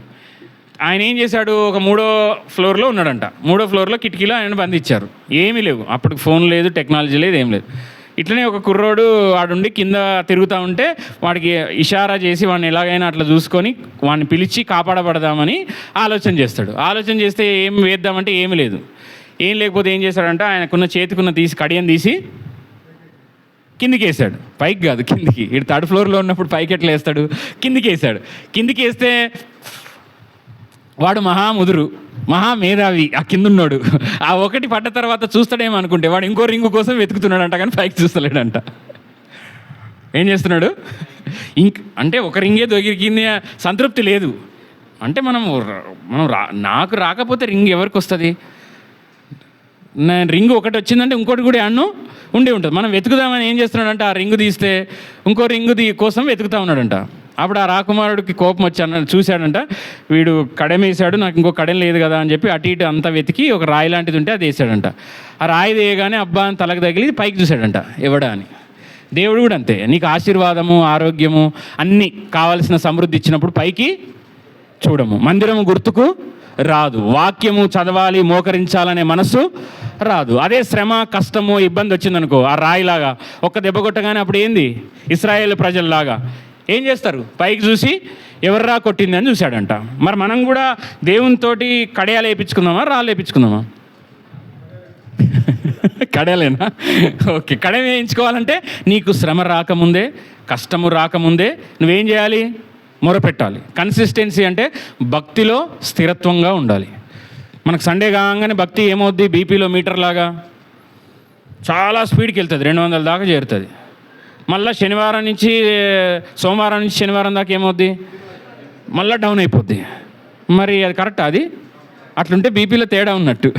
ఆయన ఏం చేశాడు? ఒక 3వ ఫ్లోర్లో ఉన్నాడంట. 3వ ఫ్లోర్లో కిటికీలో ఆయన బంధించారు. ఏమీ లేవు, అప్పటికి ఫోన్ లేదు, టెక్నాలజీ లేదు, ఏం లేదు. ఇట్లనే ఒక కుర్రోడు వాడుండి కింద తిరుగుతూ ఉంటే వాడికి ఇషారా చేసి వాడిని ఎలాగైనా అట్లా చూసుకొని వాడిని పిలిచి కాపాడబడదామని ఆలోచన చేస్తాడు. ఆలోచన చేస్తే ఏం వేద్దామంటే ఏమీ లేదు. ఏం లేకపోతే ఏం చేశాడంటే ఆయనకున్న చేతికున్న కడియం తీసి కిందికి వేసాడు. పైకి కాదు, కిందికి. ఇటు 3rd ఫ్లోర్లో ఉన్నప్పుడు పైకి ఎట్లా వేస్తాడు? కిందికి వేసాడు. కిందికి వేస్తే వాడు మహాముదురు, మహామేధావి, ఆ కిందున్నాడు. ఆ ఒకటి పడ్డ తర్వాత చూస్తాడేమో అనుకుంటే వాడు ఇంకో రింగు కోసం వెతుకుతున్నాడంట, కానీ పైకి చూస్తలేడంట. ఏం చేస్తున్నాడు? అంటే ఒక రింగే దొరికింది, సంతృప్తి లేదు. అంటే నాకు రాకపోతే రింగ్ ఎవరికి వస్తుంది? రింగ్ ఒకటి వచ్చిందంటే ఇంకోటి కూడా అన్ను ఉండే ఉంటుంది. మనం వెతుకుదామని ఏం చేస్తున్నాడంటే ఆ రింగు తీస్తే ఇంకో రింగు కోసం వెతుకుతా ఉన్నాడంట. అప్పుడు ఆ రాకుమారుడికి కోపం వచ్చి చూశాడంట, వీడు కడెం వేసాడు, నాకు ఇంకో కడెం లేదు కదా అని చెప్పి అటు ఇటు అంతా వెతికి ఒక రాయి లాంటిది ఉంటే అది వేసాడంట. ఆ రాయి వేయగానే అబ్బా అని తలకు తగిలి పైకి చూశాడంట, ఎవడా అని. దేవుడు కూడా అంతే, నీకు ఆశీర్వాదము, ఆరోగ్యము అన్నీ కావాల్సిన సమృద్ధి ఇచ్చినప్పుడు పైకి చూడము. మందిరము గుర్తుకు రాదు, వాక్యము చదవాలి, మోకరించాలనే మనసు రాదు. అదే శ్రమ, కష్టము, ఇబ్బంది వచ్చిందనుకో, ఆ రాయిలాగా ఒక్క దెబ్బ కొట్టగానే అప్పుడు ఏంది, ఇశ్రాయేలు ప్రజల్లాగా ఏం చేస్తారు, పైకి చూసి ఎవర్రా కొట్టింది అని చూశాడంట. మరి మనం కూడా దేవునితోటి కడియాలు వేయించుకుందామా, రాళ్ళు వేయించుకుందామా? కడలేనా? ఓకే, కడెం వేయించుకోవాలంటే నీకు శ్రమ రాకముందే, కష్టము రాకముందే నువ్వేం చేయాలి, మొరపెట్టాలి. కన్సిస్టెన్సీ అంటే భక్తిలో స్థిరత్వంగా ఉండాలి. మనకు సండే కాగానే భక్తి ఏమవుద్ది, బీపీలో మీటర్ లాగా చాలా స్పీడ్కి వెళ్తుంది, 200 దాకా చేరుతుంది. మళ్ళీ శనివారం నుంచి సోమవారం నుంచి శనివారం దాకా ఏమవుద్ది, మళ్ళీ డౌన్ అయిపోద్ది. మరి అది కరెక్టా? అది అట్లుంటే బీపీలో తేడా ఉన్నట్టు.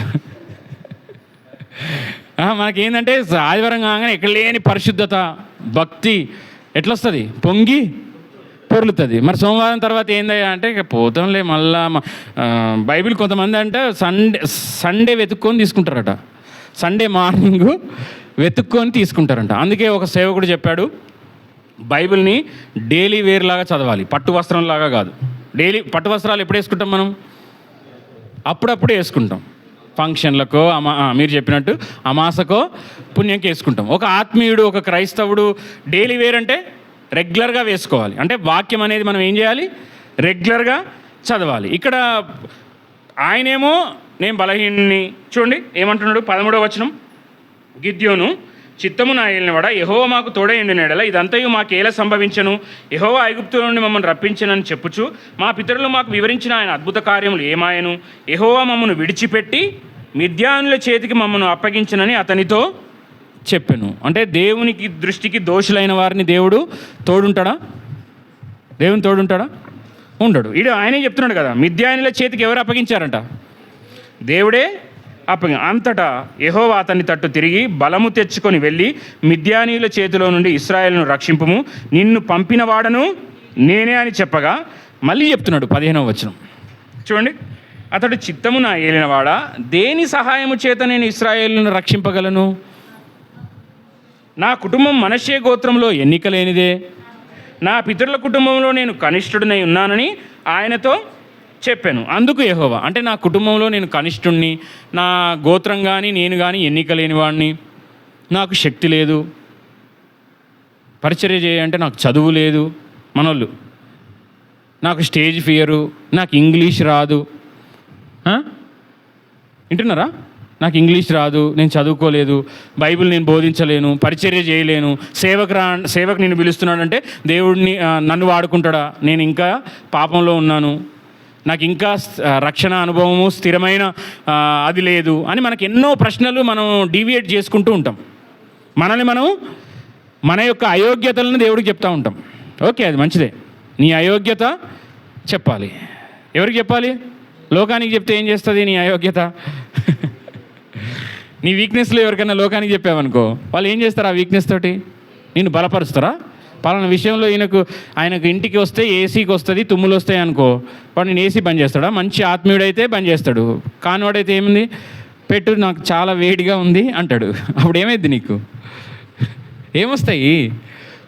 మనకేంటంటే ఆదివారం కాగానే ఎక్కడ లేని పరిశుద్ధత, భక్తి ఎట్లొస్తుంది, పొంగి పొర్లుతుంది. మరి సోమవారం తర్వాత ఏందయ్యా అంటే ఇక పోతాంలే మళ్ళా. బైబిల్ కొంతమంది అంటే సండే వెతుక్కొని తీసుకుంటారట, సండే మార్నింగు వెతుక్కొని తీసుకుంటారంట. అందుకే ఒక సేవకుడు చెప్పాడు, బైబిల్ని డైలీ వేర్ లాగా చదవాలి, పట్టు వస్త్రం లాగా కాదు. డైలీ పట్టు వస్త్రాలు ఎప్పుడు వేసుకుంటాం మనం? అప్పుడప్పుడు వేసుకుంటాం, ఫంక్షన్లకో మీరు చెప్పినట్టు అమాసకో పుణ్యంకి వేసుకుంటాం. ఒక ఆత్మీయుడు, ఒక క్రైస్తవుడు డైలీ వేర్ అంటే రెగ్యులర్గా వేసుకోవాలి. అంటే వాక్యం అనేది మనం ఏం చేయాలి, రెగ్యులర్గా చదవాలి. ఇక్కడ ఆయనేమో నేను బలహీనుని, చూడండి ఏమంటున్నాడు, 13వ వచనం, గిద్యోను చిత్తము నా ఏలినవాడా, యెహోవా మాకు తోడైండిన యెడల ఇదంతయు మాకేలా సంభవించను, యెహోవా ఐగుప్తు నుండి మమ్మల్ని రప్పించనని చెప్పుచు మా పితరులు మాకు వివరించిన ఆయన అద్భుత కార్యములు ఏమాయను, యెహోవా మమ్మను విడిచిపెట్టి మిద్యానుల చేతికి మమ్మను అప్పగించనని అతనితో చెప్పాను. అంటే దేవునికి దృష్టికి దోషులైన వారిని దేవుడు తోడుంటాడా? దేవుని తోడుంటాడా? ఉండడు. ఆయనే చెప్తున్నాడు కదా, మిద్యానుల చేతికి ఎవరు అప్పగించారంట? దేవుడే అంతటా యెహోవా అతన్ని తట్టు తిరిగి బలము తెచ్చుకొని వెళ్ళి మిద్యానీయుల చేతిలో నుండి ఇశ్రాయేలును రక్షింపుము, నిన్ను పంపిన వాడను నేనే అని చెప్పగా మళ్ళీ చెప్తున్నాడు 15వ వచనం చూడండి, అతడు చిత్తము నా ఏలినవాడా, దేని సహాయము చేత నేను ఇశ్రాయేలును రక్షింపగలను? నా కుటుంబం మనష్షే గోత్రంలో ఎన్నిక లేనిదే, నా పితరుల కుటుంబంలో నేను కనిష్ఠుడినై ఉన్నానని ఆయనతో చెప్పాను. అందుకు యెహోవా, అంటే నా కుటుంబంలో నేను కనిష్ఠుణ్ణి, నా గోత్రం కానీ నేను కానీ ఎన్నిక లేనివాడిని, నాకు శక్తి లేదు, పరిచర్య చేయాలంటే నాకు చదువు లేదు, మనోళ్ళు నాకు స్టేజ్ ఫియరు, నాకు ఇంగ్లీష్ రాదు. వింటున్నారా? నాకు ఇంగ్లీష్ రాదు, నేను చదువుకోలేదు, బైబిల్ నేను బోధించలేను, పరిచర్య చేయలేను, సేవకు నేను పిలుస్తున్నాడంటే దేవుడిని నన్ను వాడుకుంటాడా, నేను ఇంకా పాపంలో ఉన్నాను, నాకు ఇంకా రక్షణ అనుభవము స్థిరమైన అది లేదు అని మనకు ఎన్నో ప్రశ్నలు మనం డీవియేట్ చేసుకుంటూ ఉంటాం. మనల్ని మనం మన యొక్క అయోగ్యతలను దేవుడికి చెప్తూ ఉంటాం. ఓకే, అది మంచిదే, నీ అయోగ్యత చెప్పాలి. ఎవరికి చెప్పాలి? లోకానికి చెప్తే ఏం చేస్తుంది నీ అయోగ్యత? నీ వీక్నెస్లో ఎవరికైనా లోకానికి చెప్పావనుకో, వాళ్ళు ఏం చేస్తారు? ఆ వీక్నెస్ తోటి నిన్ను బలపరుస్తారా? పలానా విషయంలో ఆయనకు ఇంటికి వస్తే ఏసీకి వస్తుంది, తుమ్ములు వస్తాయి అనుకో, వాడు నేను ఏసీ బంద్ చేస్తాడా? మంచి ఆత్మీయుడైతే బంద్ చేస్తాడు, కానివాడైతే ఏముంది, పెట్టు నాకు చాలా వేడిగా ఉంది అంటాడు. అప్పుడు ఏమైంది నీకు? ఏమొస్తాయి?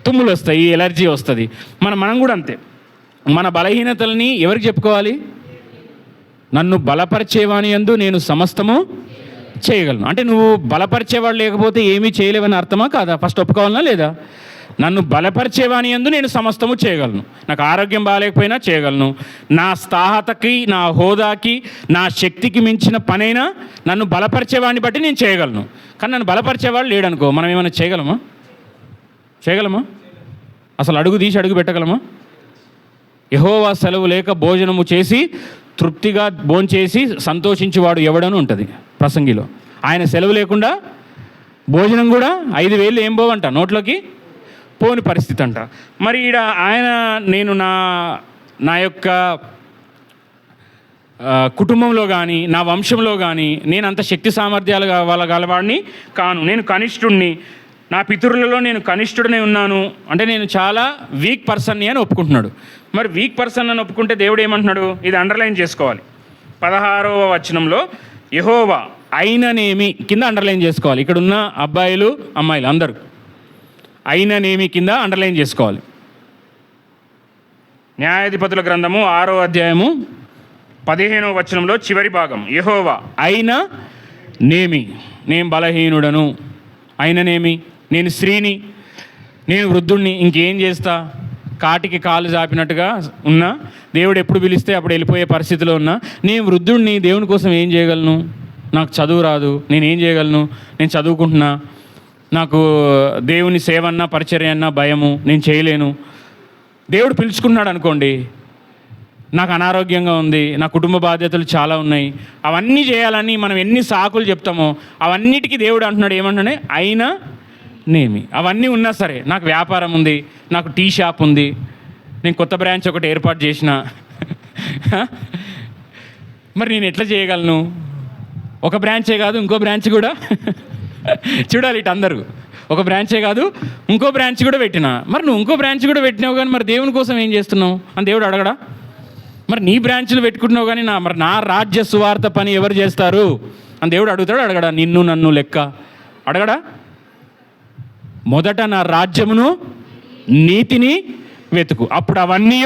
తుమ్ములు వస్తాయి, ఎలర్జీ వస్తుంది. మనం కూడా అంతే, మన బలహీనతల్ని ఎవరికి చెప్పుకోవాలి? నన్ను బలపరిచేవాని యందు నేను సమస్తము చేయగలను. అంటే నువ్వు బలపరిచేవాడు లేకపోతే ఏమీ చేయలేవని అర్థమా కాదా? ఫస్ట్ ఒప్పుకోవాలనా లేదా? నన్ను బలపరిచేవాని యందు నేను సమస్తము చేయగలను. నాకు ఆరోగ్యం బాగాలేకపోయినా చేయగలను, నా స్థాహతకి, నా హోదాకి, నా శక్తికి మించిన పనైనా నన్ను బలపరిచేవాడిని బట్టి నేను చేయగలను. కానీ నన్ను బలపరిచేవాడు లేడనుకో, మనం ఏమైనా చేయగలమా? అసలు అడుగు తీసి అడుగు పెట్టగలమా? యెహోవా సెలవు లేక భోజనము చేసి తృప్తిగా భోంచేసి సంతోషించేవాడు ఎవడని ఉంటుంది ప్రసంగిలో. ఆయన సెలవు లేకుండా భోజనం కూడా 5,000 ఏం పోవంట, నోట్లోకి పోని పరిస్థితి అంట. మరి ఈడ ఆయన నేను నా యొక్క కుటుంబంలో కానీ నా వంశంలో కానీ నేను అంత శక్తి సామర్థ్యాలు గలవాడిని కాను. నేను కనిష్ఠుడిని, నా పితరులలో నేను కనిష్ఠుడనే ఉన్నాను. అంటే నేను చాలా వీక్ పర్సన్ని అని ఒప్పుకుంటున్నాడు. మరి వీక్ పర్సన్ అని ఒప్పుకుంటే దేవుడు ఏమంటున్నాడు? ఇది అండర్లైన్ చేసుకోవాలి. 16వ వచనంలో యెహోవా అయిననేమి కింద అండర్లైన్ చేసుకోవాలి. ఇక్కడ ఉన్న అబ్బాయిలు అమ్మాయిలు అందరూ అయిననేమి కింద అండర్లైన్ చేసుకోవాలి. న్యాయాధిపతుల గ్రంథము 6వ అధ్యాయము 15వ వచనంలో చివరి భాగం, యెహోవా అయిన నేమి, నేను బలహీనుడను, అయిననేమి, నేను స్త్రీని, నేను వృద్ధుణ్ణి, ఇంకేం చేస్తా, కాటికి కాలు చాపినట్టుగా ఉన్నా, దేవుడు ఎప్పుడు పిలిస్తే అప్పుడు వెళ్ళిపోయే పరిస్థితిలో ఉన్నా, నేను వృద్ధుణ్ణి, దేవుని కోసం ఏం చేయగలను, నాకు చదువు రాదు, నేనేం చేయగలను, నేను చదువుకుంటున్నా, నాకు దేవుని సేవ అన్నా పరిచర్య అన్నా భయము, నేను చేయలేను. దేవుడు పిలుచుకున్నాడు అనుకోండి, నాకు అనారోగ్యంగా ఉంది, నా కుటుంబ బాధ్యతలు చాలా ఉన్నాయి, అవన్నీ చేయాలని మనం ఎన్ని సాకులు చెప్తామో అవన్నిటికీ దేవుడు అంటున్నాడు ఏమంటున్నాడే, అయినా నేమి. అవన్నీ ఉన్నా సరే నాకు వ్యాపారం ఉంది, నాకు టీ షాప్ ఉంది, నేను కొత్త బ్రాంచ్ ఒకటి ఏర్పాటు చేసిన, మరి నేను ఎట్లా చేయగలను? ఒక బ్రాంచే కాదు ఇంకో బ్రాంచ్ కూడా చూడాలి. ఇటు అందరూ ఒక బ్రాంచే కాదు ఇంకో బ్రాంచ్ కూడా పెట్టినా, మరి నువ్వు ఇంకో బ్రాంచ్ కూడా పెట్టినావు కానీ మరి దేవుని కోసం ఏం చేస్తున్నావు అని దేవుడు అడగడా? మరి నీ బ్రాంచ్లు పెట్టుకుంటున్నావు కానీ మరి నా రాజ్య సువార్త పని ఎవరు చేస్తారు అని దేవుడు అడుగుతాడు అడగడా? నిన్ను నన్ను లెక్క అడగడా? మొదట నా రాజ్యమును నీతిని వెతుకు, అప్పుడు అవన్నీ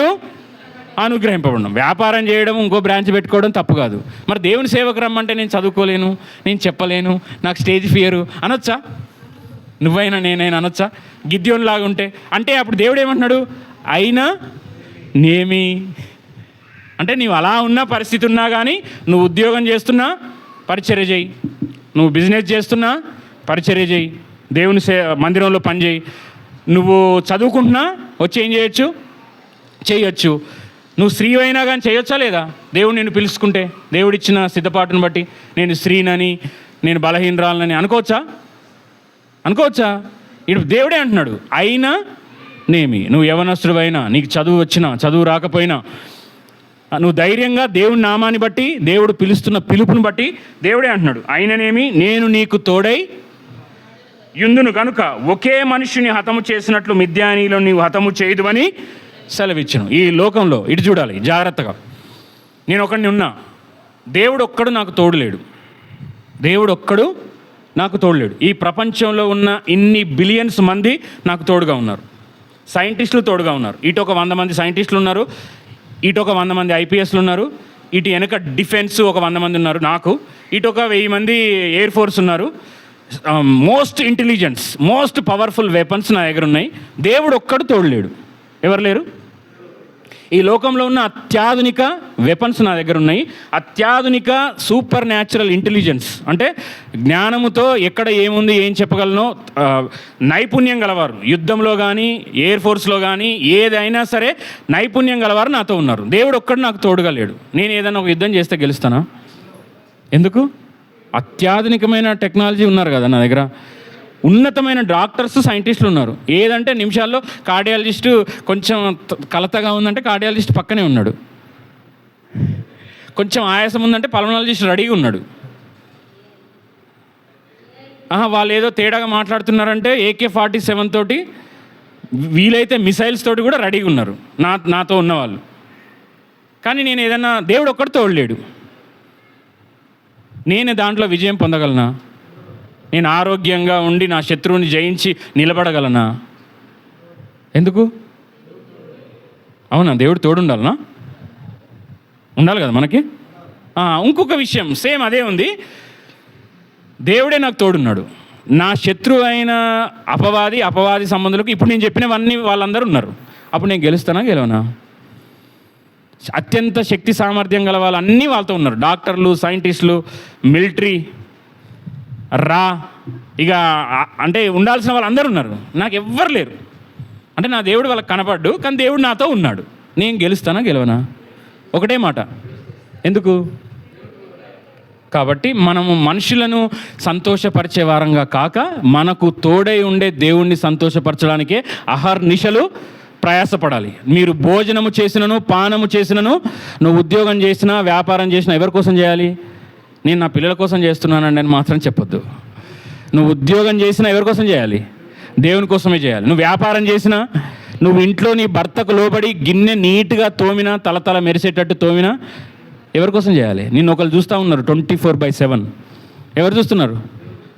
అనుగ్రహింపబడడం. వ్యాపారం చేయడం ఇంకో బ్రాంచ్ పెట్టుకోవడం తప్పు కాదు. మరి దేవుని సేవకు రమ్మంటే నేను చదువుకోలేను, నేను చెప్పలేను, నాకు స్టేజ్ ఫియరు అనొచ్చా? నువ్వైనా నేనైనా అనొచ్చా? గిద్యోన్ లాగా ఉంటే అంటే అప్పుడు దేవుడు ఏమంటున్నాడు? అయినా నేమి అంటే నీవు అలా ఉన్న పరిస్థితి ఉన్నా కానీ నువ్వు ఉద్యోగం చేస్తున్నా పరిచర్య చేయి, నువ్వు బిజినెస్ చేస్తున్నా పరిచర్య చేయి, దేవుని మందిరంలో పని చేయి, నువ్వు చదువుకుంటున్నా వచ్చి ఏం చేయొచ్చు, చేయొచ్చు. నువ్వు స్త్రీ అయినా కానీ చేయొచ్చా లేదా? దేవుడు నిన్ను పిలుచుకుంటే దేవుడిచ్చిన సిద్ధపాటును బట్టి నేను స్త్రీనని, నేను బలహీనరాలని అనుకోవచ్చా? అనుకోవచ్చా? ఇప్పుడు దేవుడే అంటున్నాడు అయినా నేమి. నువ్వు యవనస్తుడివైనా, నీకు చదువు వచ్చినా చదువు రాకపోయినా, నువ్వు ధైర్యంగా దేవుని నామాన్ని బట్టి, దేవుడు పిలుస్తున్న పిలుపుని బట్టి దేవుడే అంటున్నాడు అయిననేమి, నేను నీకు తోడై యుందును కనుక ఒకే మనిషిని హతము చేసినట్లు మిద్యానీలో నీవు హతము చేయదువని సెలవిచ్చును. ఈ లోకంలో ఇటు చూడాలి జాగ్రత్తగా. నేను ఒకడిని ఉన్నా, దేవుడు ఒక్కడు నాకు తోడులేడు, దేవుడు ఒక్కడు నాకు తోడులేడు. ఈ ప్రపంచంలో ఉన్న ఇన్ని బిలియన్స్ మంది నాకు తోడుగా ఉన్నారు, సైంటిస్టులు తోడుగా ఉన్నారు. ఇటు ఒక 100 మంది సైంటిస్టులు ఉన్నారు, ఇటు ఒక 100 మంది ఐపీఎస్లు ఉన్నారు, ఇటు వెనక డిఫెన్స్ ఒక 100 మంది ఉన్నారు నాకు, ఇటు ఒక 1000 మంది ఎయిర్ ఫోర్స్ ఉన్నారు. Most intelligence, most powerful weapons నా దగ్గర ఉన్నాయి. దేవుడు ఒక్కడు తోడులేడు. ఎవరు లేరు? ఈ లోకంలో ఉన్న అత్యాధునిక వెపన్స్ నా దగ్గర ఉన్నాయి. అత్యాధునిక సూపర్ న్యాచురల్ ఇంటెలిజెన్స్ అంటే జ్ఞానముతో ఎక్కడ ఏముంది ఏం చెప్పగలనో నైపుణ్యం గలవారు, యుద్ధంలో కానీ ఎయిర్ ఫోర్స్లో కానీ ఏదైనా సరే నైపుణ్యం గలవారు నాతో ఉన్నారు. దేవుడు ఒక్కడు నాకు తోడుగా లేడు. నేను ఏదైనా ఒక యుద్ధం చేస్తే గెలుస్తానా? ఎందుకు? అత్యాధునికమైన టెక్నాలజీ ఉన్నారు కదా నా దగ్గర, ఉన్నతమైన డాక్టర్స్ సైంటిస్టులు ఉన్నారు. ఏదంటే నిమిషాల్లో కార్డియాలజిస్టు కొంచెం కలతగా ఉందంటే కార్డియాలజిస్ట్ పక్కనే ఉన్నాడు, కొంచెం ఆయాసం ఉందంటే పల్మనాలజిస్ట్ రెడీగా ఉన్నాడు. వాళ్ళు ఏదో తేడాగా మాట్లాడుతున్నారంటే AK-47 తోటి, వీలైతే మిసైల్స్ తోటి కూడా రెడీగా ఉన్నారు నాతో ఉన్నవాళ్ళు. కానీ నేను ఏదన్నా, దేవుడు ఒక్కడు తోడలేడు. నేను దాంట్లో విజయం పొందగలనా? నేను ఆరోగ్యంగా ఉండి నా శత్రువుని జయించి నిలబడగలనా? ఎందుకు? అవునా? దేవుడు తోడుండాలనా? ఉండాలి కదా మనకి. ఇంకొక విషయం సేమ్ అదే ఉంది. దేవుడే నాకు తోడున్నాడు. నా శత్రువు అయిన అపవాది సంబంధులకు ఇప్పుడు నేను చెప్పినవన్నీ వాళ్ళందరూ ఉన్నారు. అప్పుడు నేను గెలుస్తానా గెలవనా? అత్యంత శక్తి సామర్థ్యం గల వాళ్ళన్నీ వాళ్ళతో ఉన్నారు. డాక్టర్లు, సైంటిస్టులు, మిలిటరీ, ఇక అంటే ఉండాల్సిన వాళ్ళు అందరూ ఉన్నారు. నాకు ఎవ్వరు లేరు. అంటే నా దేవుడు వాళ్ళకి కనపడ్డు, కానీ దేవుడు నాతో ఉన్నాడు. నేను గెలుస్తానా గెలవనా? ఒకటే మాట. ఎందుకు? కాబట్టి మనము మనుషులను సంతోషపరిచే వారంగా కాక మనకు తోడై ఉండే దేవుణ్ణి సంతోషపరచడానికే అహర్నిశలు ప్రయాసపడాలి. మీరు భోజనము చేసినను పానము చేసినను, నువ్వు ఉద్యోగం చేసినా వ్యాపారం చేసినా ఎవరి కోసం చేయాలి? నేను నా పిల్లల కోసం చేస్తున్నానండి అని మాత్రం చెప్పొద్దు. నువ్వు ఉద్యోగం చేసినా ఎవరి కోసం చేయాలి? దేవుని కోసమే చేయాలి. నువ్వు వ్యాపారం చేసినా, నువ్వు ఇంట్లో నీ భర్తకు లోబడి గిన్నె నీట్గా తోమినా, తలతల మెరిసేటట్టు తోమినా ఎవరి కోసం చేయాలి? నిన్ను ఒకరు చూస్తూ ఉన్నారు 24/7. ఎవరు చూస్తున్నారు?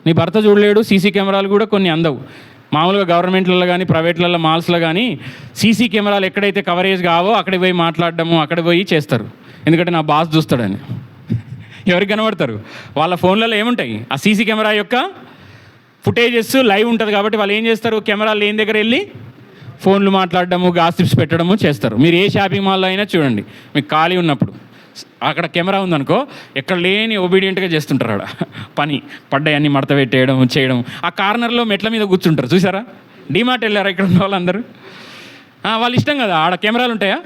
నీ భర్త చూడలేడు. సీసీ కెమెరాలు కూడా కొన్ని అందవు. మామూలుగా గవర్నమెంట్లలో కానీ ప్రైవేట్లలో మాల్స్లో కానీ సీసీ కెమెరాలు ఎక్కడైతే కవరేజ్ కావో అక్కడికి పోయి మాట్లాడడము, అక్కడ పోయి చేస్తారు. ఎందుకంటే నా బాస్ చూస్తాడని. ఎవరికి కనబడతారు? వాళ్ళ ఫోన్లలో ఏముంటాయి? ఆ సీసీ కెమెరా యొక్క ఫుటేజెస్ లైవ్ ఉంటుంది కాబట్టి వాళ్ళు ఏం చేస్తారు? కెమెరాలు లేని దగ్గర వెళ్ళి ఫోన్లు మాట్లాడడము, గాసిప్స్ పెట్టడము చేస్తారు. మీరు ఏ షాపింగ్ మాల్లో అయినా చూడండి, మీకు ఖాళీ ఉన్నప్పుడు అక్కడ కెమెరా ఉందనుకో, ఎక్కడ లేని ఒబీడియంట్గా చేస్తుంటారు. ఆడ పని పడ్డాయన్ని మడత పెట్టేయడం చేయడం. ఆ కార్నర్లో మెట్ల మీద కూర్చుంటారు. చూసారా? డీమార్ట్ వెళ్ళారా ఇక్కడ ఉన్న వాళ్ళందరూ? వాళ్ళు ఇష్టం కదా, ఆడ కెమెరాలు ఉంటాయా?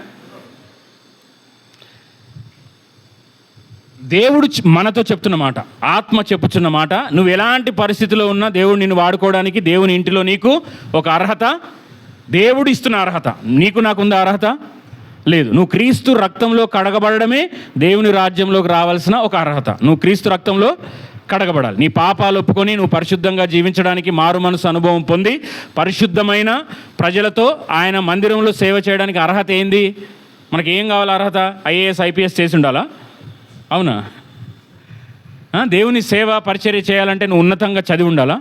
దేవుడు మనతో చెప్తున్న మాట, ఆత్మ చెప్పుచున్న మాట, నువ్వు ఎలాంటి పరిస్థితిలో ఉన్నా దేవుడు నిన్ను వాడుకోవడానికి దేవుని ఇంటిలో నీకు ఒక అర్హత, దేవుడు ఇస్తున్న అర్హత. నీకు నాకుందా అర్హత? లేదు. నువ్వు క్రీస్తు రక్తంలో కడగబడమే దేవుని రాజ్యంలోకి రావాల్సిన ఒక అర్హత. నువ్వు క్రీస్తు రక్తంలో కడగబడాలి. నీ పాపాలు ఒప్పుకొని నువ్వు పరిశుద్ధంగా జీవించడానికి, మారు మనసు అనుభవం పొంది పరిశుద్ధమైన ప్రజలతో ఆయన మందిరంలో సేవ చేయడానికి అర్హత ఏంది? మనకి ఏం కావాలి అర్హత? IAS IPS చేసి ఉండాలా? అవునా? దేవుని సేవ పరిచర్య చేయాలంటే నువ్వు ఉన్నతంగా చదివి ఉండాలా?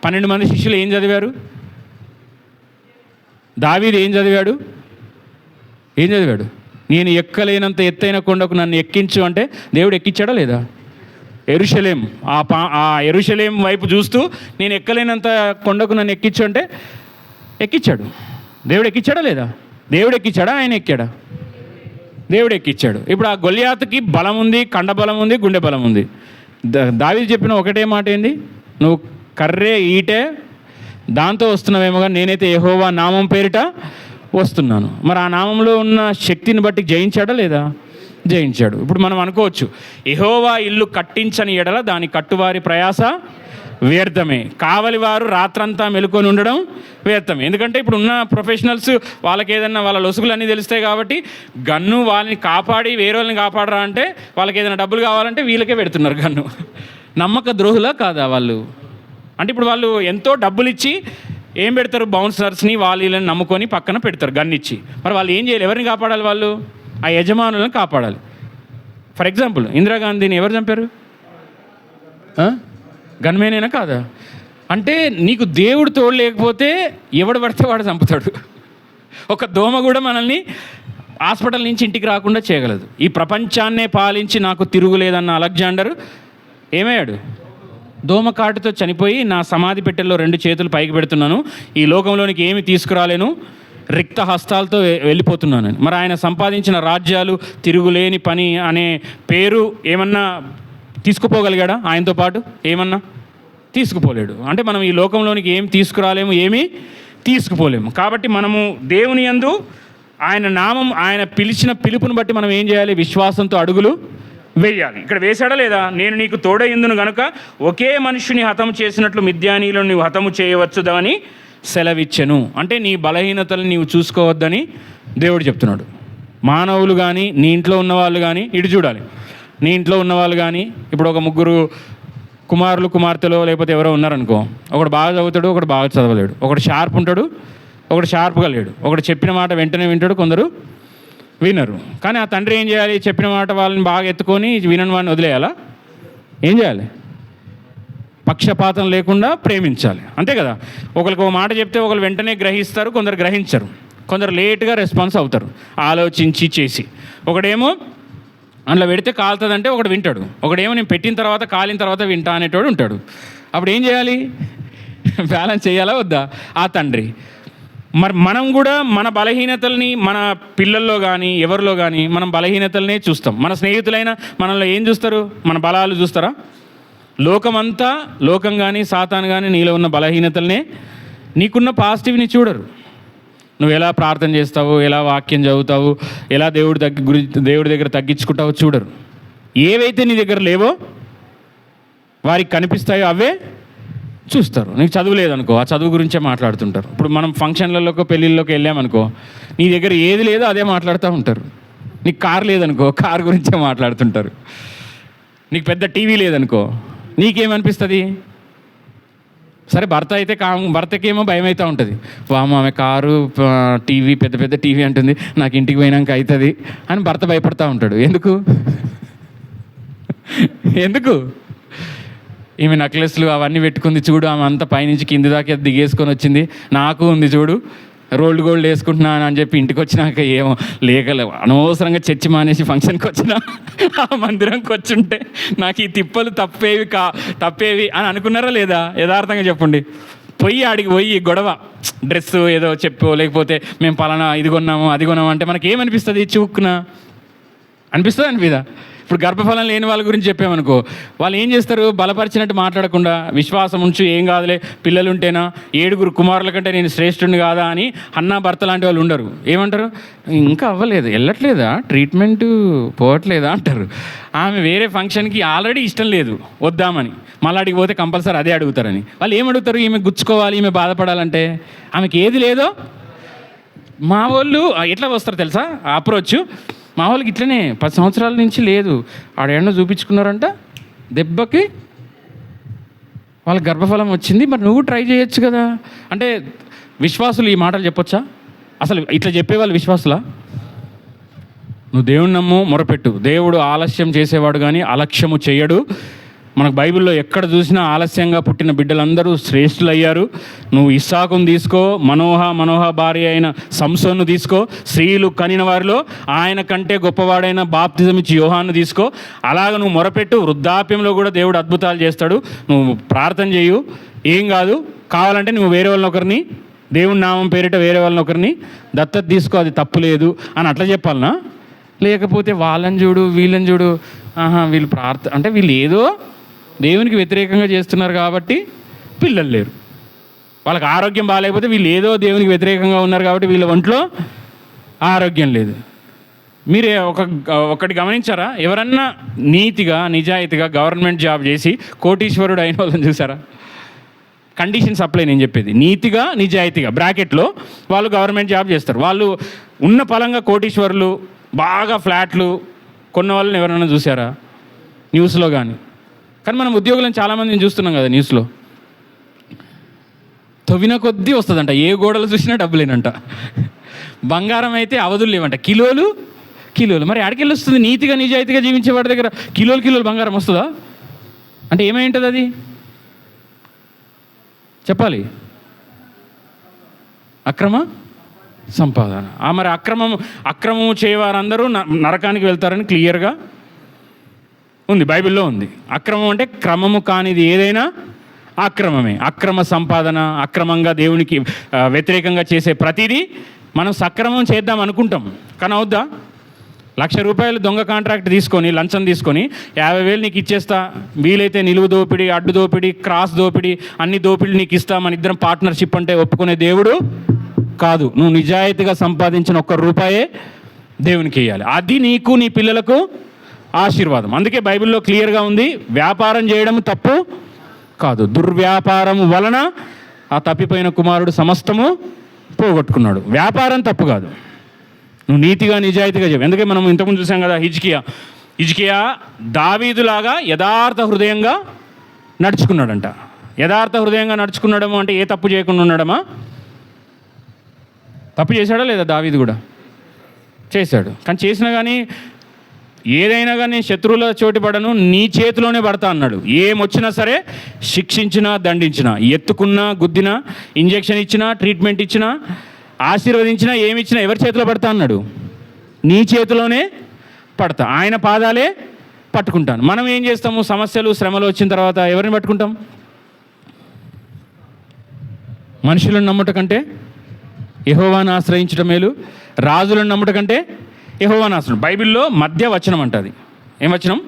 12 మంది శిష్యులు ఏం చదివారు? దావీదు ఏం చదివాడు? నేను ఎక్కలేనంత ఎత్తైన కొండకు నన్ను ఎక్కించు అంటే దేవుడు ఎక్కించాడా లేదా? యెరూషలేం, ఆ యెరూషలేం వైపు చూస్తూ నేను ఎక్కలేనంత కొండకు నన్ను ఎక్కించు అంటే ఎక్కించాడు. దేవుడు ఎక్కించాడా లేదా? దేవుడు ఎక్కించాడా? ఆయన ఎక్కాడా? దేవుడు ఎక్కించాడు. ఇప్పుడు ఆ గొల్యాతుకి బలం ఉంది, కండ బలం ఉంది, గుండె బలం ఉంది. దావీదు చెప్పిన ఒకటే మాట ఏంది? నువ్వు కర్రే ఈటే దాంతో వస్తున్నావేమో, కానీ నేనైతే యెహోవా నామం పేరిట వస్తున్నాను. మరి ఆ నామంలో ఉన్న శక్తిని బట్టి జయించాడా లేదా? జయించాడు. ఇప్పుడు మనం అనుకోవచ్చు, యెహోవా ఇల్లు కట్టించని ఎడల దాని కట్టువారి ప్రయాస వ్యర్థమే, కావలి వారు రాత్రంతా మెలుకొని ఉండడం వ్యర్థమే. ఎందుకంటే ఇప్పుడు ఉన్న ప్రొఫెషనల్స్ వాళ్ళకి ఏదన్నా వాళ్ళ లొసుగులు అన్నీ తెలుస్తాయి కాబట్టి గన్ను వాళ్ళని కాపాడి వేరే వాళ్ళని కాపాడరా అంటే వాళ్ళకి ఏదైనా డబ్బులు కావాలంటే వీళ్ళకే పెడుతున్నారు గన్ను. నమ్మక ద్రోహులా కాదా వాళ్ళు? అంటే ఇప్పుడు వాళ్ళు ఎంతో డబ్బులు ఇచ్చి ఏం పెడతారు? బౌన్సర్స్ని వీళ్ళని నమ్ముకొని పక్కన పెడతారు గన్ ఇచ్చి. మరి వాళ్ళు ఏం చేయాలి? ఎవరిని కాపాడాలి? వాళ్ళు ఆ యజమానులను కాపాడాలి. ఫర్ ఎగ్జాంపుల్, ఇందిరాగాంధీని ఎవరు చంపారు? గన్మేనేనా కాదా? అంటే నీకు దేవుడు తోడు లేకపోతే ఎవడు పడితే వాడు చంపుతాడు. ఒక దోమ కూడా మనల్ని హాస్పిటల్ నుంచి ఇంటికి రాకుండా చేయగలదు. ఈ ప్రపంచాన్నే పాలించి నాకు తిరుగులేదన్న అలెగ్జాండర్ ఏమయ్యాడు? దోమ కాటుతో చనిపోయి, నా సమాధి పెట్టెల్లో 2 చేతులు పైకి పెడుతున్నాను, ఈ లోకంలోనికి ఏమి తీసుకురాలేను, రిక్త హస్తాలతో వెళ్ళిపోతున్నాను. మరి ఆయన సంపాదించిన రాజ్యాలు, తిరుగులేని పని అనే పేరు ఏమన్నా తీసుకుపోగలిగాడా? ఆయనతో పాటు ఏమన్నా తీసుకుపోలేడు. అంటే మనం ఈ లోకంలోనికి ఏం తీసుకురాలేము, ఏమీ తీసుకుపోలేము. కాబట్టి మనము దేవుని యందు ఆయన నామం, ఆయన పిలిచిన పిలుపుని బట్టి మనం ఏం చేయాలి? విశ్వాసంతో అడుగులు వేయాలి. ఇక్కడ వేశాడా లేదా? నేను నీకు తోడయిందును గనుక ఒకే మనుషుని హతము చేసినట్లు మిద్యానీయులను నువ్వు హతము చేయవచ్చుదని సెలవిచ్చెను. అంటే నీ బలహీనతలు నీవు చూసుకోవద్దని దేవుడు చెప్తున్నాడు. మానవులు కానీ, నీ ఇంట్లో ఉన్నవాళ్ళు కానీ, ఇటు చూడాలి. నీ ఇంట్లో ఉన్నవాళ్ళు కానీ, ఇప్పుడు ఒక 3 కుమారులు కుమార్తెలు లేకపోతే ఎవరో ఉన్నారనుకో, ఒకడు బాగా చదువుతాడు, ఒకడు బాగా చదవలేడు, ఒకడు షార్ప్ ఉంటాడు, ఒకడు షార్ప్గా లేడు, ఒకడు చెప్పిన మాట వెంటనే వింటాడు, కొందరు వినరు. కానీ ఆ తండ్రి ఏం చేయాలి? చెప్పిన మాట వాళ్ళని బాగా ఎత్తుకొని వినని వాడిని వదిలేయాలా? ఏం చేయాలి? పక్షపాతం లేకుండా ప్రేమించాలి. అంతే కదా? ఒకరికి ఒక మాట చెప్తే ఒకరు వెంటనే గ్రహిస్తారు, కొందరు గ్రహించరు, కొందరు లేట్గా రెస్పాన్స్ అవుతారు, ఆలోచించి చేసి. ఒకడేమో అందులో పెడితే కాలుతుందంటే ఒకడు వింటాడు, ఒకడేమో నేను పెట్టిన తర్వాత కాలిన తర్వాత వింటా అనేటోడు ఉంటాడు. అప్పుడు ఏం చేయాలి? బ్యాలెన్స్ చేయాలా వద్దా? ఆ తండ్రి. మరి మనం కూడా మన బలహీనతల్ని మన పిల్లల్లో కానీ ఎవరిలో కానీ మనం బలహీనతలనే చూస్తాం. మన స్నేహితులైనా మనలో ఏం చూస్తారు? మన బలాలు చూస్తారా? లోకమంతా, లోకం కానీ సాతాను కానీ నీలో ఉన్న బలహీనతలనే, నీకున్న పాజిటివ్ని చూడరు. నువ్వు ఎలా ప్రార్థన చేస్తావు, ఎలా వాక్యం చదువుతావు, ఎలా దేవుడి దగ్గర తగ్గించుకుంటావో చూడరు. ఏవైతే నీ దగ్గర లేవో వారికి కనిపిస్తాయో అవే చూస్తారు. నీకు చదువు లేదనుకో, ఆ చదువు గురించే మాట్లాడుతుంటారు. ఇప్పుడు మనం ఫంక్షన్లలోకి పెళ్ళిళ్ళలోకి వెళ్ళామనుకో, నీ దగ్గర ఏది లేదో అదే మాట్లాడుతూ ఉంటారు. నీకు కారు లేదనుకో, కారు గురించే మాట్లాడుతుంటారు. నీకు పెద్ద టీవీ లేదనుకో, నీకేమనిపిస్తుంది? సరే భర్త అయితే భర్తకేమో భయం అవుతూ ఉంటుంది. వామ ఆమె కారు టీవీ పెద్ద పెద్ద టీవీ అంటుంది, నాకు ఇంటికి పోయినాక అవుతుంది అని భర్త భయపడతా ఉంటాడు. ఎందుకు ఈమె నెక్లెస్లు అవన్నీ పెట్టుకుంది చూడు, ఆమె అంతా పైనుంచి కింది దాకా దిగేసుకొని వచ్చింది, నాకు ఉంది చూడు రోల్డ్ గోల్డ్ వేసుకుంటున్నాను అని చెప్పి ఇంటికి వచ్చినాక ఏమో లేకలేవు. అనవసరంగా చర్చి మానేసి ఫంక్షన్కి వచ్చినా ఆ మందిరంకి వచ్చుంటే నాకు ఈ తిప్పలు తప్పేవి అని అనుకున్నారా లేదా? యథార్థంగా చెప్పండి. ఆడికి పోయి గొడవ, డ్రెస్ ఏదో చెప్పో లేకపోతే మేము పలానా ఇది కొన్నాము అది కొన్నాము అంటే మనకి ఏమనిపిస్తుంది? చూక్కున అనిపిస్తుందా? ఇప్పుడు గర్భఫలం లేని వాళ్ళ గురించి చెప్పామనుకో, వాళ్ళు ఏం చేస్తారు? బలపరిచినట్టు మాట్లాడకుండా విశ్వాసం ఉంచు, ఏం కాదులే, పిల్లలుంటేనా 7 కుమారుల కంటే నేను శ్రేష్ఠుడిని కాదా అని అన్న భర్త లాంటి వాళ్ళు ఉండరు. ఏమంటారు? ఇంకా అవ్వలేదు, వెళ్ళట్లేదా, ట్రీట్మెంట్ పోవట్లేదా అంటారు. ఆమె వేరే ఫంక్షన్కి ఆల్రెడీ ఇష్టం లేదు వద్దామని, మళ్ళీ అడిగి పోతే కంపల్సరీ అదే అడుగుతారని. వాళ్ళు ఏమడుగుతారు? ఈమె గుచ్చుకోవాలి, ఈమె బాధపడాలంటే. ఆమెకి ఏది లేదో మా వాళ్ళు ఎట్లా వస్తారు తెలుసా? అప్రోచ్ మా వాళ్ళకి ఇట్లనే 10 సంవత్సరాల నుంచి లేదు, ఆడేమో చూపించుకున్నారంట, దెబ్బకి వాళ్ళ గర్భఫలం వచ్చింది. మరి నువ్వు ట్రై చేయొచ్చు కదా అంటే విశ్వాసులు ఈ మాటలు చెప్పొచ్చా? అసలు ఇట్లా చెప్పేవాళ్ళు విశ్వాసులా? నువ్వు దేవుని నమ్ము, మొరపెట్టు. దేవుడు ఆలస్యం చేసేవాడు కానీ అలక్ష్యము చేయడు. మనకు బైబిల్లో ఎక్కడ చూసినా ఆలస్యంగా పుట్టిన బిడ్డలందరూ శ్రేష్ఠులయ్యారు. నువ్వు ఇస్సాకును తీసుకో, మనోహ భార్య అయిన సంసోను తీసుకో, స్త్రీలు కనిన వారిలో ఆయన కంటే గొప్పవాడైన బాప్తిజం ఇచ్చి యోహాను తీసుకో. అలాగ నువ్వు మొరపెట్టు. వృద్ధాప్యంలో కూడా దేవుడు అద్భుతాలు చేస్తాడు. నువ్వు ప్రార్థన చేయు, ఏం కాదు. కావాలంటే నువ్వు వేరే వాళ్ళని ఒకరిని, దేవుని నామం పేరిట వేరే వాళ్ళని ఒకరిని దత్తత తీసుకో, అది తప్పు లేదు అని అట్లా చెప్పాలనా? లేకపోతే వాళ్ళని చూడు వీళ్ళని చూడు, వీళ్ళు అంటే వీళ్ళు ఏదో దేవునికి వ్యతిరేకంగా చేస్తున్నారు కాబట్టి పిల్లలు లేరు, వాళ్ళకి ఆరోగ్యం బాగాలేకపోతే వీళ్ళు ఏదో దేవునికి వ్యతిరేకంగా ఉన్నారు కాబట్టి వీళ్ళ ఒంట్లో ఆరోగ్యం లేదు. మీరే ఒకటి గమనించారా? ఎవరన్నా నీతిగా నిజాయితీగా గవర్నమెంట్ జాబ్ చేసి కోటీశ్వరుడు అయిన వాళ్ళని చూసారా? కండిషన్స్ అప్లై, నేను చెప్పేది నీతిగా నిజాయితీగా బ్రాకెట్లో వాళ్ళు గవర్నమెంట్ జాబ్ చేస్తారు. వాళ్ళు ఉన్న పలంగా కోటీశ్వరులు, బాగా ఫ్లాట్లు కొన్న వాళ్ళని ఎవరైనా చూసారా న్యూస్లో? కానీ మనం ఉద్యోగులను చాలామందిని చూస్తున్నాం కదా న్యూస్లో. తవ్విన కొద్దీ వస్తుందంట, ఏ గోడలు చూసినా డబ్బులేనంట. బంగారం అయితే అవధులు లేవంట, కిలోలు. మరి ఆడికెళ్ళి వస్తుంది? నీతిగా నిజాయితీగా జీవించే వాడి దగ్గర కిలోలు బంగారం వస్తుందా? అంటే ఏమై ఉంటుంది అది? చెప్పాలి. అక్రమ సంపాదన. మరి అక్రమము చేయవారందరూ నరకానికి వెళ్తారని క్లియర్గా ఉంది, బైబిల్లో ఉంది. అక్రమం అంటే క్రమము కానిది ఏదైనా అక్రమమే. అక్రమ సంపాదన, అక్రమంగా దేవునికి వ్యతిరేకంగా చేసే ప్రతిదీ మనం సక్రమం చేద్దాం అనుకుంటాం, కానీ అవుద్దా? 1,00,000 రూపాయలు దొంగ కాంట్రాక్ట్ తీసుకొని, లంచం తీసుకొని 50,000 నీకు ఇచ్చేస్తా, వీలైతే నిలువు దోపిడీ, అడ్డు దోపిడీ, క్రాస్ దోపిడీ, అన్ని దోపిడీ నీకు ఇస్తా, మన ఇద్దరం పార్ట్నర్షిప్ అంటే ఒప్పుకునే దేవుడు కాదు. నువ్వు నిజాయితీగా సంపాదించిన ₹1 దేవునికి ఇవ్వాలి. అది నీకు నీ పిల్లలకు ఆశీర్వాదం. అందుకే బైబిల్లో క్లియర్గా ఉంది, వ్యాపారం చేయడం తప్పు కాదు, దుర్వ్యాపారం వలన ఆ తప్పిపోయిన కుమారుడు సమస్తము పోగొట్టుకున్నాడు. వ్యాపారం తప్పు కాదు, నువ్వు నీతిగా నిజాయితీగా చెప్పు. ఎందుకంటే మనం ఇంతకుముందు చూసాం కదా, హిజ్కియా దావీదులాగా యథార్థ హృదయంగా నడుచుకున్నాడంట. యథార్థ హృదయంగా నడుచుకున్నాడము అంటే ఏ తప్పు చేయకుండా ఉండడమా? తప్పు చేశాడా లేదా? దావీదు కూడా చేశాడు. కానీ చేసినా కానీ ఏదైనా కానీ శత్రువుల చోటు పడను, నీ చేతిలోనే పడతా అన్నాడు. ఏమొచ్చినా సరే శిక్షించినా దండించినా, ఎత్తుకున్నా గుద్దినా, ఇంజెక్షన్ ఇచ్చినా, ట్రీట్మెంట్ ఇచ్చినా, ఆశీర్వదించినా, ఏమిచ్చినా ఎవరి చేతిలో పడతా అన్నాడు? నీ చేతిలోనే పడతా, ఆయన పాదాలే పట్టుకుంటాను. మనం ఏం చేస్తాము? సమస్యలు శ్రమలు వచ్చిన తర్వాత ఎవరిని పట్టుకుంటాం? మనుషులను నమ్ముట కంటే యెహోవాను ఆశ్రయించడం మేలు, రాజులను నమ్ముట కంటే యెహోవాను ఆశ్రయం. బైబిల్లో మధ్య వచనం అంటది. ఏం వచనం?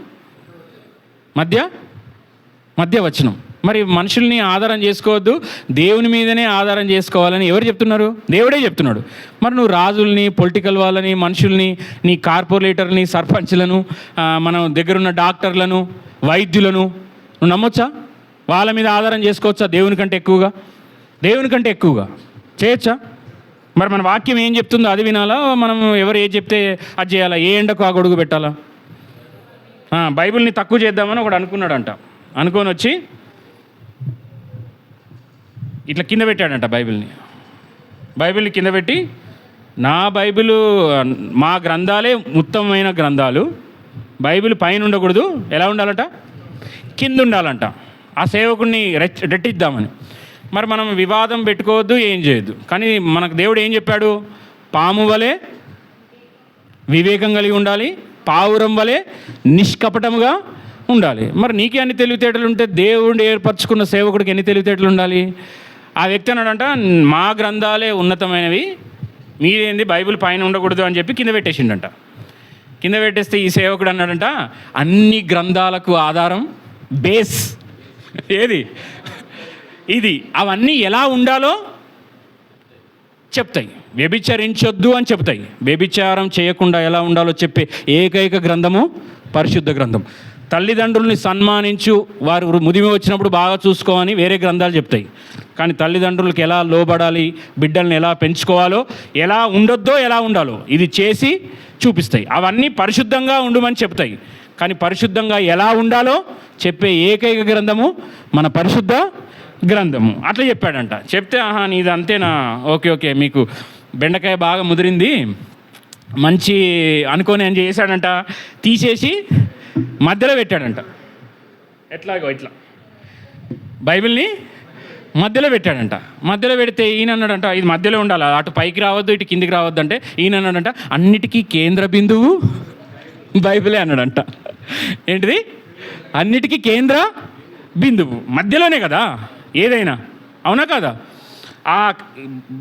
మధ్య వచనం. మరి మనుషుల్ని ఆధారం చేసుకోవద్దు, దేవుని మీదనే ఆధారం చేసుకోవాలని ఎవరు చెప్తున్నారు? దేవుడే చెప్తున్నాడు. మరి నువ్వు రాజుల్ని, పొలిటికల్ వాళ్ళని, మనుషుల్ని, నీ కార్పొరేటర్ని, సర్పంచ్లను, మన దగ్గరున్న డాక్టర్లను, వైద్యులను నువ్వు నమ్మొచ్చా? వాళ్ళ మీద ఆధారం చేసుకోవచ్చా? దేవుని కంటే ఎక్కువగా, దేవుని కంటే ఎక్కువగా చేయొచ్చా? మరి మన వాక్యం ఏం చెప్తుందో అది వినాలా, మనం ఎవరు ఏది చెప్తే అది చేయాలా? ఏ ఎండకు ఆ గొడుగు పెట్టాలా? బైబిల్ని తక్కువ చేద్దామని ఒకడు అనుకున్నాడంట. అనుకొని వచ్చి ఇట్లా కింద పెట్టాడంట బైబిల్ని కింద పెట్టి, నా బైబిల్ మా గ్రంథాలే ఉత్తమమైన గ్రంథాలు, బైబిల్ పైన ఉండకూడదు, ఎలా ఉండాలంట? కింద ఉండాలంట. ఆ సేవకుడిని రెట్టిద్దామని. మరి మనం వివాదం పెట్టుకోవద్దు, ఏం చేయొద్దు. కానీ మనకు దేవుడు ఏం చెప్పాడు? పాము వలె వివేకం కలిగి ఉండాలి, పావురం వలె నిష్కపటముగా ఉండాలి. మరి నీకే అన్ని తెలివితేటలు ఉంటే దేవుడు ఏర్పరచుకున్న సేవకుడికి ఎన్ని తెలివితేటలు ఉండాలి? ఆ వ్యక్తి అన్నాడంట, మా గ్రంథాలే ఉన్నతమైనవి, మీరేంది బైబిల్ పైన ఉండకూడదు అని చెప్పి కింద పెట్టేసిండంట. కింద పెట్టేస్తే ఈ సేవకుడు అన్నాడంట, అన్ని గ్రంథాలకు ఆధారం బేస్ ఏది? ఇది. అవన్నీ ఎలా ఉండాలో చెప్తాయి. వ్యభిచరించొద్దు అని చెప్తాయి. వ్యభిచారం చేయకుండా ఎలా ఉండాలో చెప్పే ఏకైక గ్రంథము పరిశుద్ధ గ్రంథం. తల్లిదండ్రుల్ని సన్మానించు, వారు ముదిమి వచ్చినప్పుడు బాగా చూసుకోమని వేరే గ్రంథాలు చెప్తాయి. కానీ తల్లిదండ్రులకు ఎలా లోబడాలి, బిడ్డల్ని ఎలా పెంచుకోవాలో, ఎలా ఉండొద్దో, ఎలా ఉండాలో ఇది చేసి చూపిస్తాయి. అవన్నీ పరిశుద్ధంగా ఉండమని చెప్తాయి. కానీ పరిశుద్ధంగా ఎలా ఉండాలో చెప్పే ఏకైక గ్రంథము మన పరిశుద్ధ గ్రంథము. అట్లా చెప్పాడంట. చెప్తే నీది అంతేనా, ఓకే మీకు బెండకాయ బాగా ముదిరింది మంచి అనుకొని అని చేశాడంట. తీసేసి మధ్యలో పెట్టాడంట. ఎట్లాగో ఇట్లా బైబిల్ని మధ్యలో పెట్టాడంట. మధ్యలో పెడితే ఈయన అన్నాడంట, ఇది మధ్యలో ఉండాలి, అటు పైకి రావద్దు, ఇటు కిందికి రావద్దు. అంటే ఈయన అన్నాడంట, అన్నిటికీ కేంద్ర బిందువు బైబిలే అన్నాడంట. ఏంటిది? అన్నిటికీ కేంద్ర బిందువు మధ్యలోనే కదా ఏదైనా, అవునా కదా? ఆ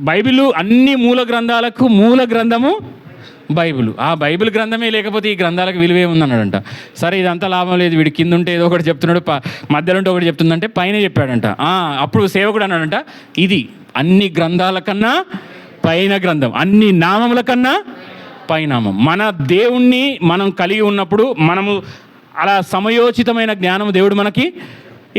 బైబిలు అన్ని మూల గ్రంథాలకు మూల గ్రంథము బైబిల్. ఆ బైబిల్ గ్రంథమే లేకపోతే ఈ గ్రంథాలకు విలువే ఉందన్నాడంట. సరే ఇదంతా లాభం లేదు, వీడి కింద ఉంటే ఏదో ఒకటి చెప్తున్నాడు, మధ్యలో ఉంటే ఒకటి చెప్తుందంటే పైన చెప్పాడంట. అప్పుడు సేవకుడు అన్నాడంట, ఇది అన్ని గ్రంథాల కన్నా పైన గ్రంథం, అన్ని నామముల కన్నా పైనామం. మన దేవుణ్ణి మనం కలిగి ఉన్నప్పుడు మనము అలా సమయోచితమైన జ్ఞానం దేవుడు మనకి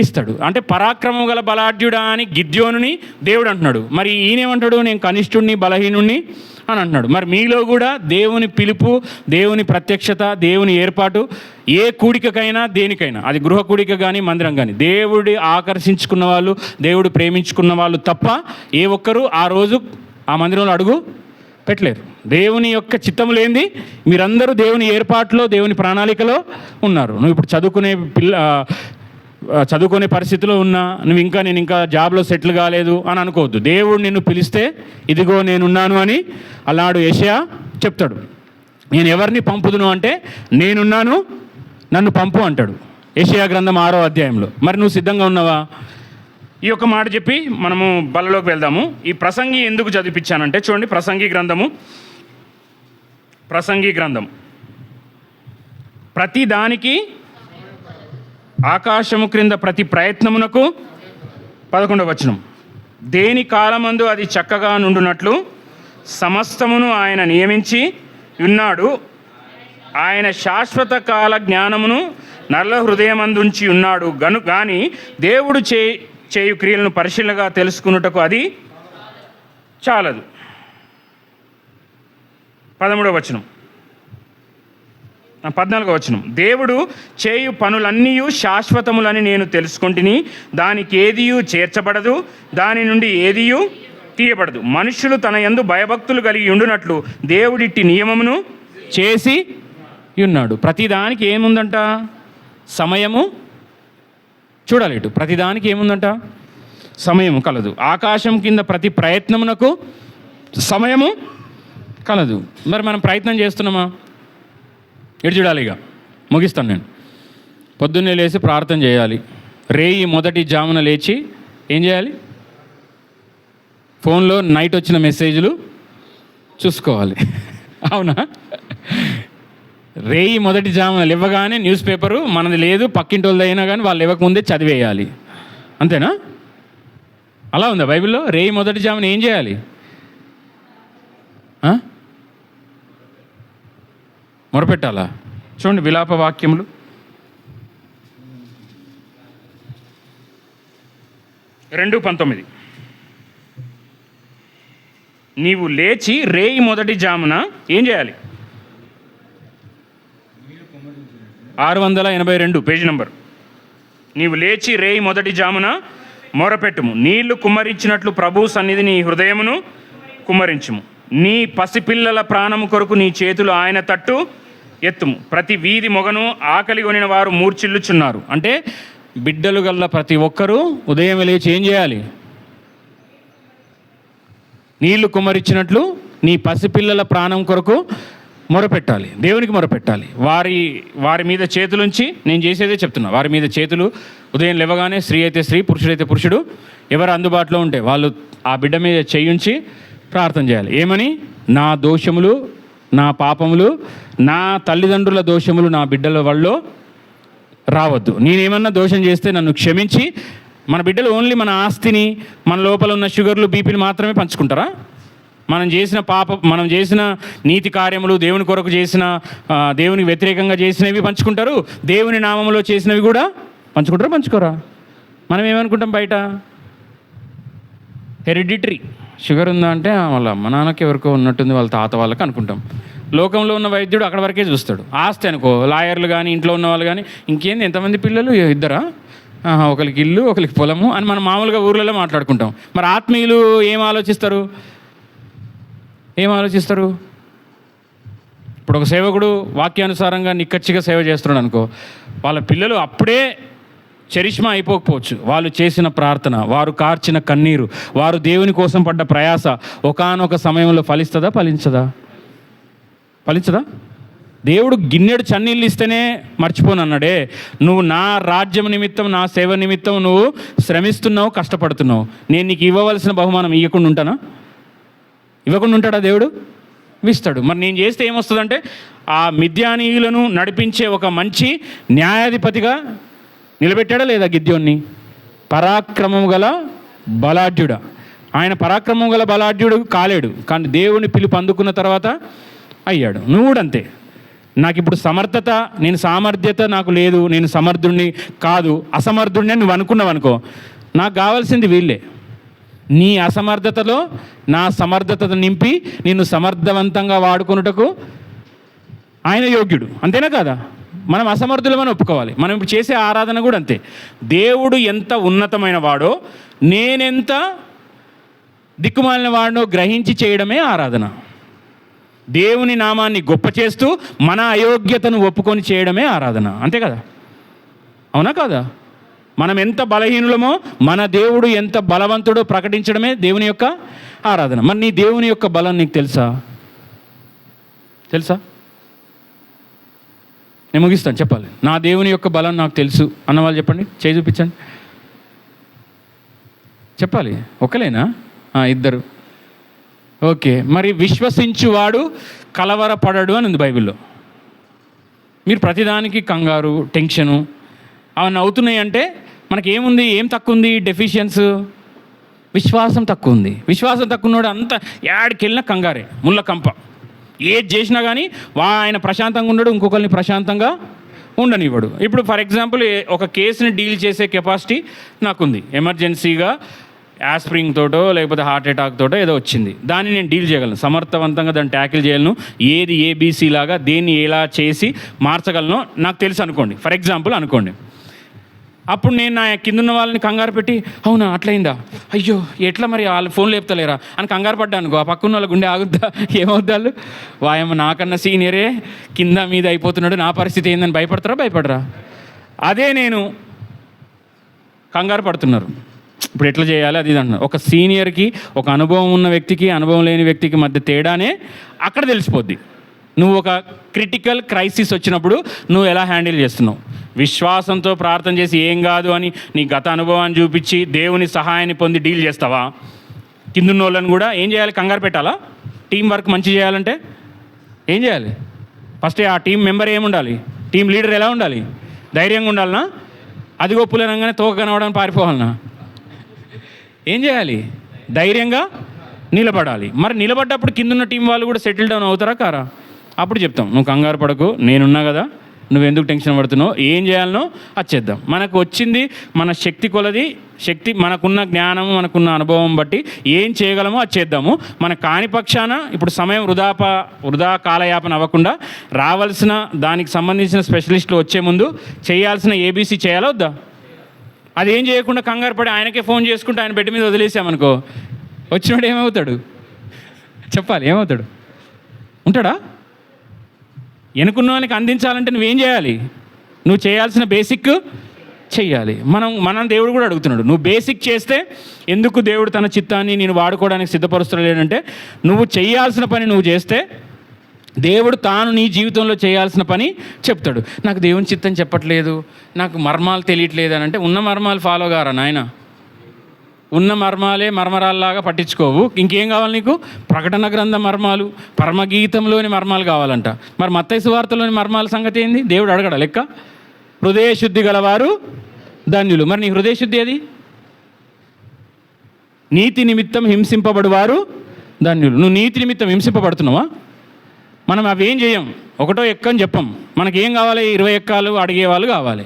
ఇస్తాడు. అంటే పరాక్రమం గల బలాఢ్యుడా అని గిద్యోనుని దేవుడు అంటున్నాడు. మరి ఈయనేమంటాడు? నేను కనిష్ఠుణ్ణి, బలహీనుణ్ణి అని అంటున్నాడు. మరి మీలో కూడా దేవుని పిలుపు, దేవుని ప్రత్యక్షత, దేవుని ఏర్పాటు ఏ కూడికకైనా దేనికైనా, అది గృహ కూడిక కానీ మందిరం కానీ, దేవుడి ఆకర్షించుకున్న వాళ్ళు, దేవుడు ప్రేమించుకున్న వాళ్ళు తప్ప ఏ ఒక్కరూ ఆ రోజు ఆ మందిరంలో అడుగు పెట్టలేరు. దేవుని యొక్క చిత్తం లేనిది మీరందరూ దేవుని ఏర్పాటులో, దేవుని ప్రణాళికలో ఉన్నారు. నువ్వు ఇప్పుడు చదువుకునే పరిస్థితిలో ఉన్నా, నేను ఇంకా జాబ్లో సెటిల్ కాలేదు అని అనుకోవద్దు. దేవుడు నిన్ను పిలిస్తే ఇదిగో నేనున్నాను అని అలాడు యెషయా చెప్తాడు. నేను ఎవరిని పంపుదును అంటే నేనున్నాను, నన్ను పంపు అంటాడు యెషయా గ్రంథం 6వ అధ్యాయంలో. మరి నువ్వు సిద్ధంగా ఉన్నావా? ఈ యొక్క మాట చెప్పి మనము బలలోకి వెళ్దాము. ఈ ప్రసంగి ఎందుకు చదివిపించానంటే చూడండి, ప్రసంగి గ్రంథం ప్రతి దానికి, ఆకాశము క్రింద ప్రతి ప్రయత్నమునకు 11వ వచనం, దేని కాలమందు అది చక్కగా నుండునట్లు సమస్తమును ఆయన నియమించి ఉన్నాడు. ఆయన శాశ్వత కాల జ్ఞానమును నల్ల హృదయమందుంచి ఉన్నాడు. కానీ దేవుడు చేయు క్రియలను పరిశీలనగా తెలుసుకున్నటకు అది చాలదు. 13వ వచనం, 14వ వచనం, దేవుడు చేయు పనులన్నీ శాశ్వతములని నేను తెలుసుకుంటుని, దానికి ఏదియు చేర్చబడదు, దాని నుండి ఏదియు తీయబడదు. మనుషులు తన యందు భయభక్తులు కలిగి ఉండునట్లు దేవుడిట్టి నియమమును చేసి ఉన్నాడు. ప్రతిదానికి ఏముందంట? సమయము. చూడాలి ఇటు, ప్రతిదానికి ఏముందంట? సమయము కలదు. ఆకాశం కింద ప్రతి ప్రయత్నమునకు సమయము కలదు. మరి మనం ప్రయత్నం చేస్తున్నామా? ఇటు చూడాలి. ఇక ముగిస్తాను నేను. పొద్దున్నే లేచి ప్రార్థన చేయాలి. రేయి మొదటి జామున లేచి ఏం చేయాలి? ఫోన్లో నైట్ వచ్చిన మెసేజ్లు చూసుకోవాలి. అవునా? రేయి మొదటి జామున ఇవ్వగానే న్యూస్ పేపరు మనది లేదు, పక్కింటి వాళ్ళది అయినా కానీ వాళ్ళు ఇవ్వకముందే చదివేయాలి. అంతేనా? అలా ఉందా బైబిల్లో? రేయి మొదటి జామున ఏం చేయాలి? మొరపెట్టాలా? చూడండి విలాప వాక్యములు 2:19. నీవు లేచి రేయి మొదటి జామున ఏం చేయాలి? 682 పేజీ నంబర్. నీవు లేచి రేయి మొదటి జామున మొరపెట్టుము, నీళ్లు కుమ్మరించినట్లు ప్రభు సన్నిధి నీ హృదయమును కుమ్మరించుము. నీ పసిపిల్లల ప్రాణము కొరకు నీ చేతులు ఆయన తట్టు ఎత్తుము. ప్రతి వీధి మొగను ఆకలి కొనిన వారు మూర్చిల్లుచున్నారు. అంటే బిడ్డలు గల్ల ప్రతి ఒక్కరూ ఉదయం లేచి ఏం చేయాలి? నీళ్లు కుమ్మరించినట్లు నీ పసిపిల్లల ప్రాణం కొరకు మొరపెట్టాలి, దేవునికి మొరపెట్టాలి. వారి మీద చేతులుంచి, నేను చేసేదే చెప్తున్నా, వారి మీద చేతులు ఉదయం లేవగానే, స్త్రీ అయితే స్త్రీ, పురుషుడైతే పురుషుడు, ఎవరు అందుబాటులో ఉంటే వాళ్ళు ఆ బిడ్డ మీద చేయించి ప్రార్థన చేయాలి. ఏమని? నా దోషములు, నా పాపములు, నా తల్లిదండ్రుల దోషములు నా బిడ్డల వల్ల రావద్దు. నేనేమన్నా దోషం చేస్తే నన్ను క్షమించి. మన బిడ్డలు ఓన్లీ మన ఆస్తిని, మన లోపల ఉన్న షుగర్లు, బీపీలు మాత్రమే పంచుకుంటారా? మనం చేసిన నీతి కార్యములు, దేవుని కొరకు చేసిన, దేవునికి వ్యతిరేకంగా చేసినవి పంచుకుంటారు, దేవుని నామంలో చేసినవి కూడా పంచుకోరా? మనం ఏమనుకుంటాం బయట? హెరిడిటరీ షుగర్ ఉందా అంటే వాళ్ళ అమ్మ నాన్నకి ఎవరికో ఉన్నట్టుంది, వాళ్ళ తాత వాళ్ళకి అనుకుంటాం. లోకంలో ఉన్న వైద్యుడు అక్కడ వరకే చూస్తాడు. ఆస్తి అనుకో, లాయర్లు కానీ, ఇంట్లో ఉన్న వాళ్ళు కానీ, ఇంకేంది ఎంతమంది పిల్లలు, ఇద్దరా, ఒకరికి ఇల్లు, ఒకరికి పొలము అని మనం మామూలుగా ఊర్లలో మాట్లాడుకుంటాం. మరి ఆత్మీయులు ఏం ఆలోచిస్తారు? ఇప్పుడు ఒక సేవకుడు వాక్యానుసారంగా నిక్కచ్చిగా సేవ చేస్తున్నాడు అనుకో, వాళ్ళ పిల్లలు అప్పుడే చరిష్మా అయిపోకపోవచ్చు. వాళ్ళు చేసిన ప్రార్థన, వారు కార్చిన కన్నీరు, వారు దేవుని కోసం పడ్డ ప్రయాస ఒకానొక సమయంలో ఫలించదా? దేవుడు గిన్నెడు చన్నీళ్ళు ఇస్తేనే మర్చిపోనన్నాడే. నువ్వు నా రాజ్యం నిమిత్తం, నా సేవ నిమిత్తం నువ్వు శ్రమిస్తున్నావు, కష్టపడుతున్నావు, నేను నీకు ఇవ్వవలసిన బహుమానం ఇవ్వకుండా ఉంటాడా? దేవుడు ఇస్తాడు. మరి నేను చేస్తే ఏమొస్తుందంటే, ఆ మిద్యానీయులను నడిపించే ఒక మంచి న్యాయాధిపతిగా నిలబెట్టాడా లేదా గిద్యోన్ని? పరాక్రమం గల బలాఢ్యుడా. ఆయన పరాక్రమం గల బలాఢ్యుడు కాలేడు, కానీ దేవుని పిలుపు అందుకున్న తర్వాత అయ్యాడు. నువ్వు కూడా అంతే. నాకు ఇప్పుడు సామర్థ్యత నాకు లేదు, నేను సమర్థుడిని కాదు, అసమర్థుడిని అని నువ్వు అనుకున్నావు అనుకో, నాకు కావాల్సింది వీళ్ళే. నీ అసమర్థతలో నా సమర్థతను నింపి నిన్ను సమర్థవంతంగా వాడుకున్నటకు ఆయన యోగ్యుడు. అంతేనా కాదా? మనం అసమర్థులమని ఒప్పుకోవాలి. మనం ఇప్పుడు చేసే ఆరాధన కూడా అంతే. దేవుడు ఎంత ఉన్నతమైన వాడో, నేనెంత దిక్కుమాలిన వాడినో గ్రహించి చేయడమే ఆరాధన. దేవుని నామాన్ని గొప్ప చేస్తూ మన అయోగ్యతను ఒప్పుకొని చేయడమే ఆరాధన. అంతే కదా? అవునా కాదా? మనం ఎంత బలహీనులమో, మన దేవుడు ఎంత బలవంతుడో ప్రకటించడమే దేవుని యొక్క ఆరాధన. మరి నీ దేవుని యొక్క బలం నీకు తెలుసా? నేను ముగిస్తాను, చెప్పాలి. నా దేవుని యొక్క బలం నాకు తెలుసు అన్నవాళ్ళు చెప్పండి, చేయి చూపించండి. చెప్పాలి. ఒకలేనా? ఇద్దరు. ఓకే. మరి విశ్వసించువాడు కలవరపడడు అని ఉంది బైబిల్లో. మీరు ప్రతిదానికి కంగారు, టెన్షను అవన్నీ అవుతున్నాయి అంటే మనకేముంది? ఏం తక్కువ ఉంది? డెఫిషియన్స్, విశ్వాసం తక్కువ ఉంది. విశ్వాసం తక్కువ ఉన్నాడు అంతా యాడికి వెళ్ళినా కంగారే, ముళ్ళ కంప. ఏది చేసినా కానీ ఆయన ప్రశాంతంగా ఉండడు, ఇంకొకరిని ప్రశాంతంగా ఉండనివ్వడు. ఇప్పుడు ఫర్ ఎగ్జాంపుల్ ఒక కేసుని డీల్ చేసే కెపాసిటీ నాకుంది. ఎమర్జెన్సీగా యాస్ప్రింగ్ తోటో లేకపోతే హార్ట్ అటాక్ తోటో ఏదో వచ్చింది, దాన్ని నేను డీల్ చేయగలను, సమర్థవంతంగా దాన్ని ట్యాకిల్ చేయగలను. ఏది ఏబీసీ లాగా దేన్ని ఎలా చేసి మార్చగలను నాకు తెలుసు అనుకోండి, ఫర్ ఎగ్జాంపుల్ అనుకోండి. అప్పుడు నేను నా కిందున్న వాళ్ళని కంగారు పెట్టి, అవునా అట్లయిందా, అయ్యో ఎట్లా మరి వాళ్ళు ఫోన్ లేపుతలేరా అని కంగారు పడ్డాను. ఆ పక్కన వాళ్ళ గుండె ఆగుద్దా? ఏమవుద్దాళ్ళు? వాయమ్మ నాకన్నా సీనియరే కింద మీద అయిపోతున్నాడు, నా పరిస్థితి ఏందని భయపడరా? అదే నేను కంగారు పడుతున్నారు, ఇప్పుడు ఎట్లా చేయాలి అది అంటున్నారు. ఒక సీనియర్కి, ఒక అనుభవం ఉన్న వ్యక్తికి, అనుభవం లేని వ్యక్తికి మధ్య తేడానే అక్కడ తెలిసిపోద్ది. నువ్వు ఒక క్రిటికల్ క్రైసిస్ వచ్చినప్పుడు నువ్వు ఎలా హ్యాండిల్ చేస్తున్నావు. విశ్వాసంతో ప్రార్థన చేసి ఏం కాదు అని నీ గత అనుభవాన్ని చూపించి దేవుని సహాయాన్ని పొంది డీల్ చేస్తావా? కిందున్న వాళ్ళని కూడా ఏం చేయాలి? కంగారు పెట్టాలా? టీం వర్క్ మంచి చేయాలంటే ఏం చేయాలి? ఫస్ట్ ఆ టీం మెంబర్ ఏముండాలి? టీం లీడర్ ఎలా ఉండాలి? ధైర్యంగా ఉండాలనా? అది గొప్పలేనంగానే తోక కనవడానికి పారిపోవాలనా? ఏం చేయాలి? ధైర్యంగా నిలబడాలి. మరి నిలబడ్డప్పుడు కిందున్న టీం వాళ్ళు కూడా సెటిల్ డౌన్ అవుతారా కారా? అప్పుడు చెప్తాం, నువ్వు కంగారు పడకు, నేనున్నా కదా, నువ్వెందుకు టెన్షన్ పడుతున్నావు, ఏం చేయాలనో అది చేద్దాం. మనకు వచ్చింది మన శక్తి కొలది, శక్తి మనకున్న జ్ఞానం మనకున్న అనుభవం బట్టి ఏం చేయగలమో అది చేద్దాము. మన కాని పక్షాన ఇప్పుడు సమయం వృధా కాలయాపన అవ్వకుండా రావాల్సిన దానికి సంబంధించిన స్పెషలిస్టులు వచ్చే ముందు చేయాల్సిన ఏబీసీ చేయాలా వద్దా? అది ఏం చేయకుండా కంగారు పడి ఆయనకే ఫోన్ చేసుకుంటూ ఆయన బెడ్ మీద వదిలేసామనుకో, వచ్చినప్పుడు ఏమవుతాడు చెప్పాలి, ఏమవుతాడు? ఉంటాడా? ఎనుకున్నవానికి అందించాలంటే నువ్వేం చేయాలి? నువ్వు చేయాల్సిన బేసిక్ చెయ్యాలి. మనం దేవుడు కూడా అడుగుతున్నాడు, నువ్వు బేసిక్ చేస్తే ఎందుకు దేవుడు తన చిత్తాన్ని నేను వాడుకోవడానికి సిద్ధపరుస్తలేడంటే, నువ్వు చేయాల్సిన పని నువ్వు చేస్తే దేవుడు తాను నీ జీవితంలో చేయాల్సిన పని చెప్తాడు. నాకు దేవుని చిత్తం చెప్పట్లేదు, నాకు మర్మాలు తెలియట్లేదు అని అంటే ఉన్న మర్మాలు ఫాలో కారా నాయన? ఉన్న మర్మాలే మర్మరాల్లాగా పట్టించుకోవు. ఇంకేం కావాలి నీకు? ప్రకటన గ్రంథ మర్మాలు, పరమగీతంలోని మర్మాలు కావాలంట. మరి మత్తయి సువార్తలోని మర్మాల సంగతి ఏంది? దేవుడు అడగడా లెక్క? హృదయ శుద్ధి గలవారు ధన్యులు. మరి నీ హృదయ శుద్ధి అది? నీతి నిమిత్తం హింసింపబడువారు ధన్యులు. నువ్వు నీతి నిమిత్తం హింసింపబడుతున్నావా? మనం అవేం చేయం, ఒకటో ఎక్కని చెప్పం. మనకేం కావాలి? 20 ఎక్కాలు అడిగేవాళ్ళు కావాలి.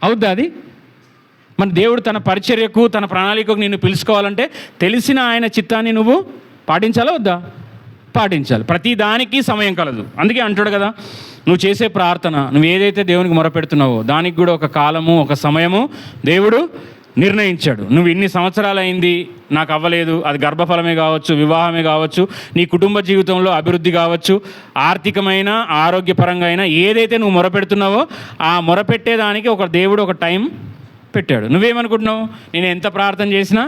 అవుద్దా అది? మన దేవుడు తన పరిచర్యకు తన ప్రణాళికకు నిన్ను పిలుచుకోవాలంటే తెలిసిన ఆయన చిత్తాన్ని నువ్వు పాటించాలా వద్దా? పాటించాలి. ప్రతి దానికి సమయం కలదు. అందుకే అంటాడు కదా, నువ్వు చేసే ప్రార్థన, నువ్వు ఏదైతే దేవునికి మొరపెడుతున్నావో దానికి కూడా ఒక కాలము, ఒక సమయము దేవుడు నిర్ణయించాడు. నువ్వు ఇన్ని సంవత్సరాలు అయింది నాకు అవ్వలేదు, అది గర్భఫలమే కావచ్చు, వివాహమే కావచ్చు, నీ కుటుంబ జీవితంలో అభివృద్ధి కావచ్చు, ఆర్థికమైన ఆరోగ్యపరంగా అయినా ఏదైతే నువ్వు మొరపెడుతున్నావో ఆ మొరపెట్టేదానికి ఒక దేవుడు ఒక టైం పెట్టాడు. నువ్వేమనుకుంటున్నావు? నేను ఎంత ప్రార్థన చేసినా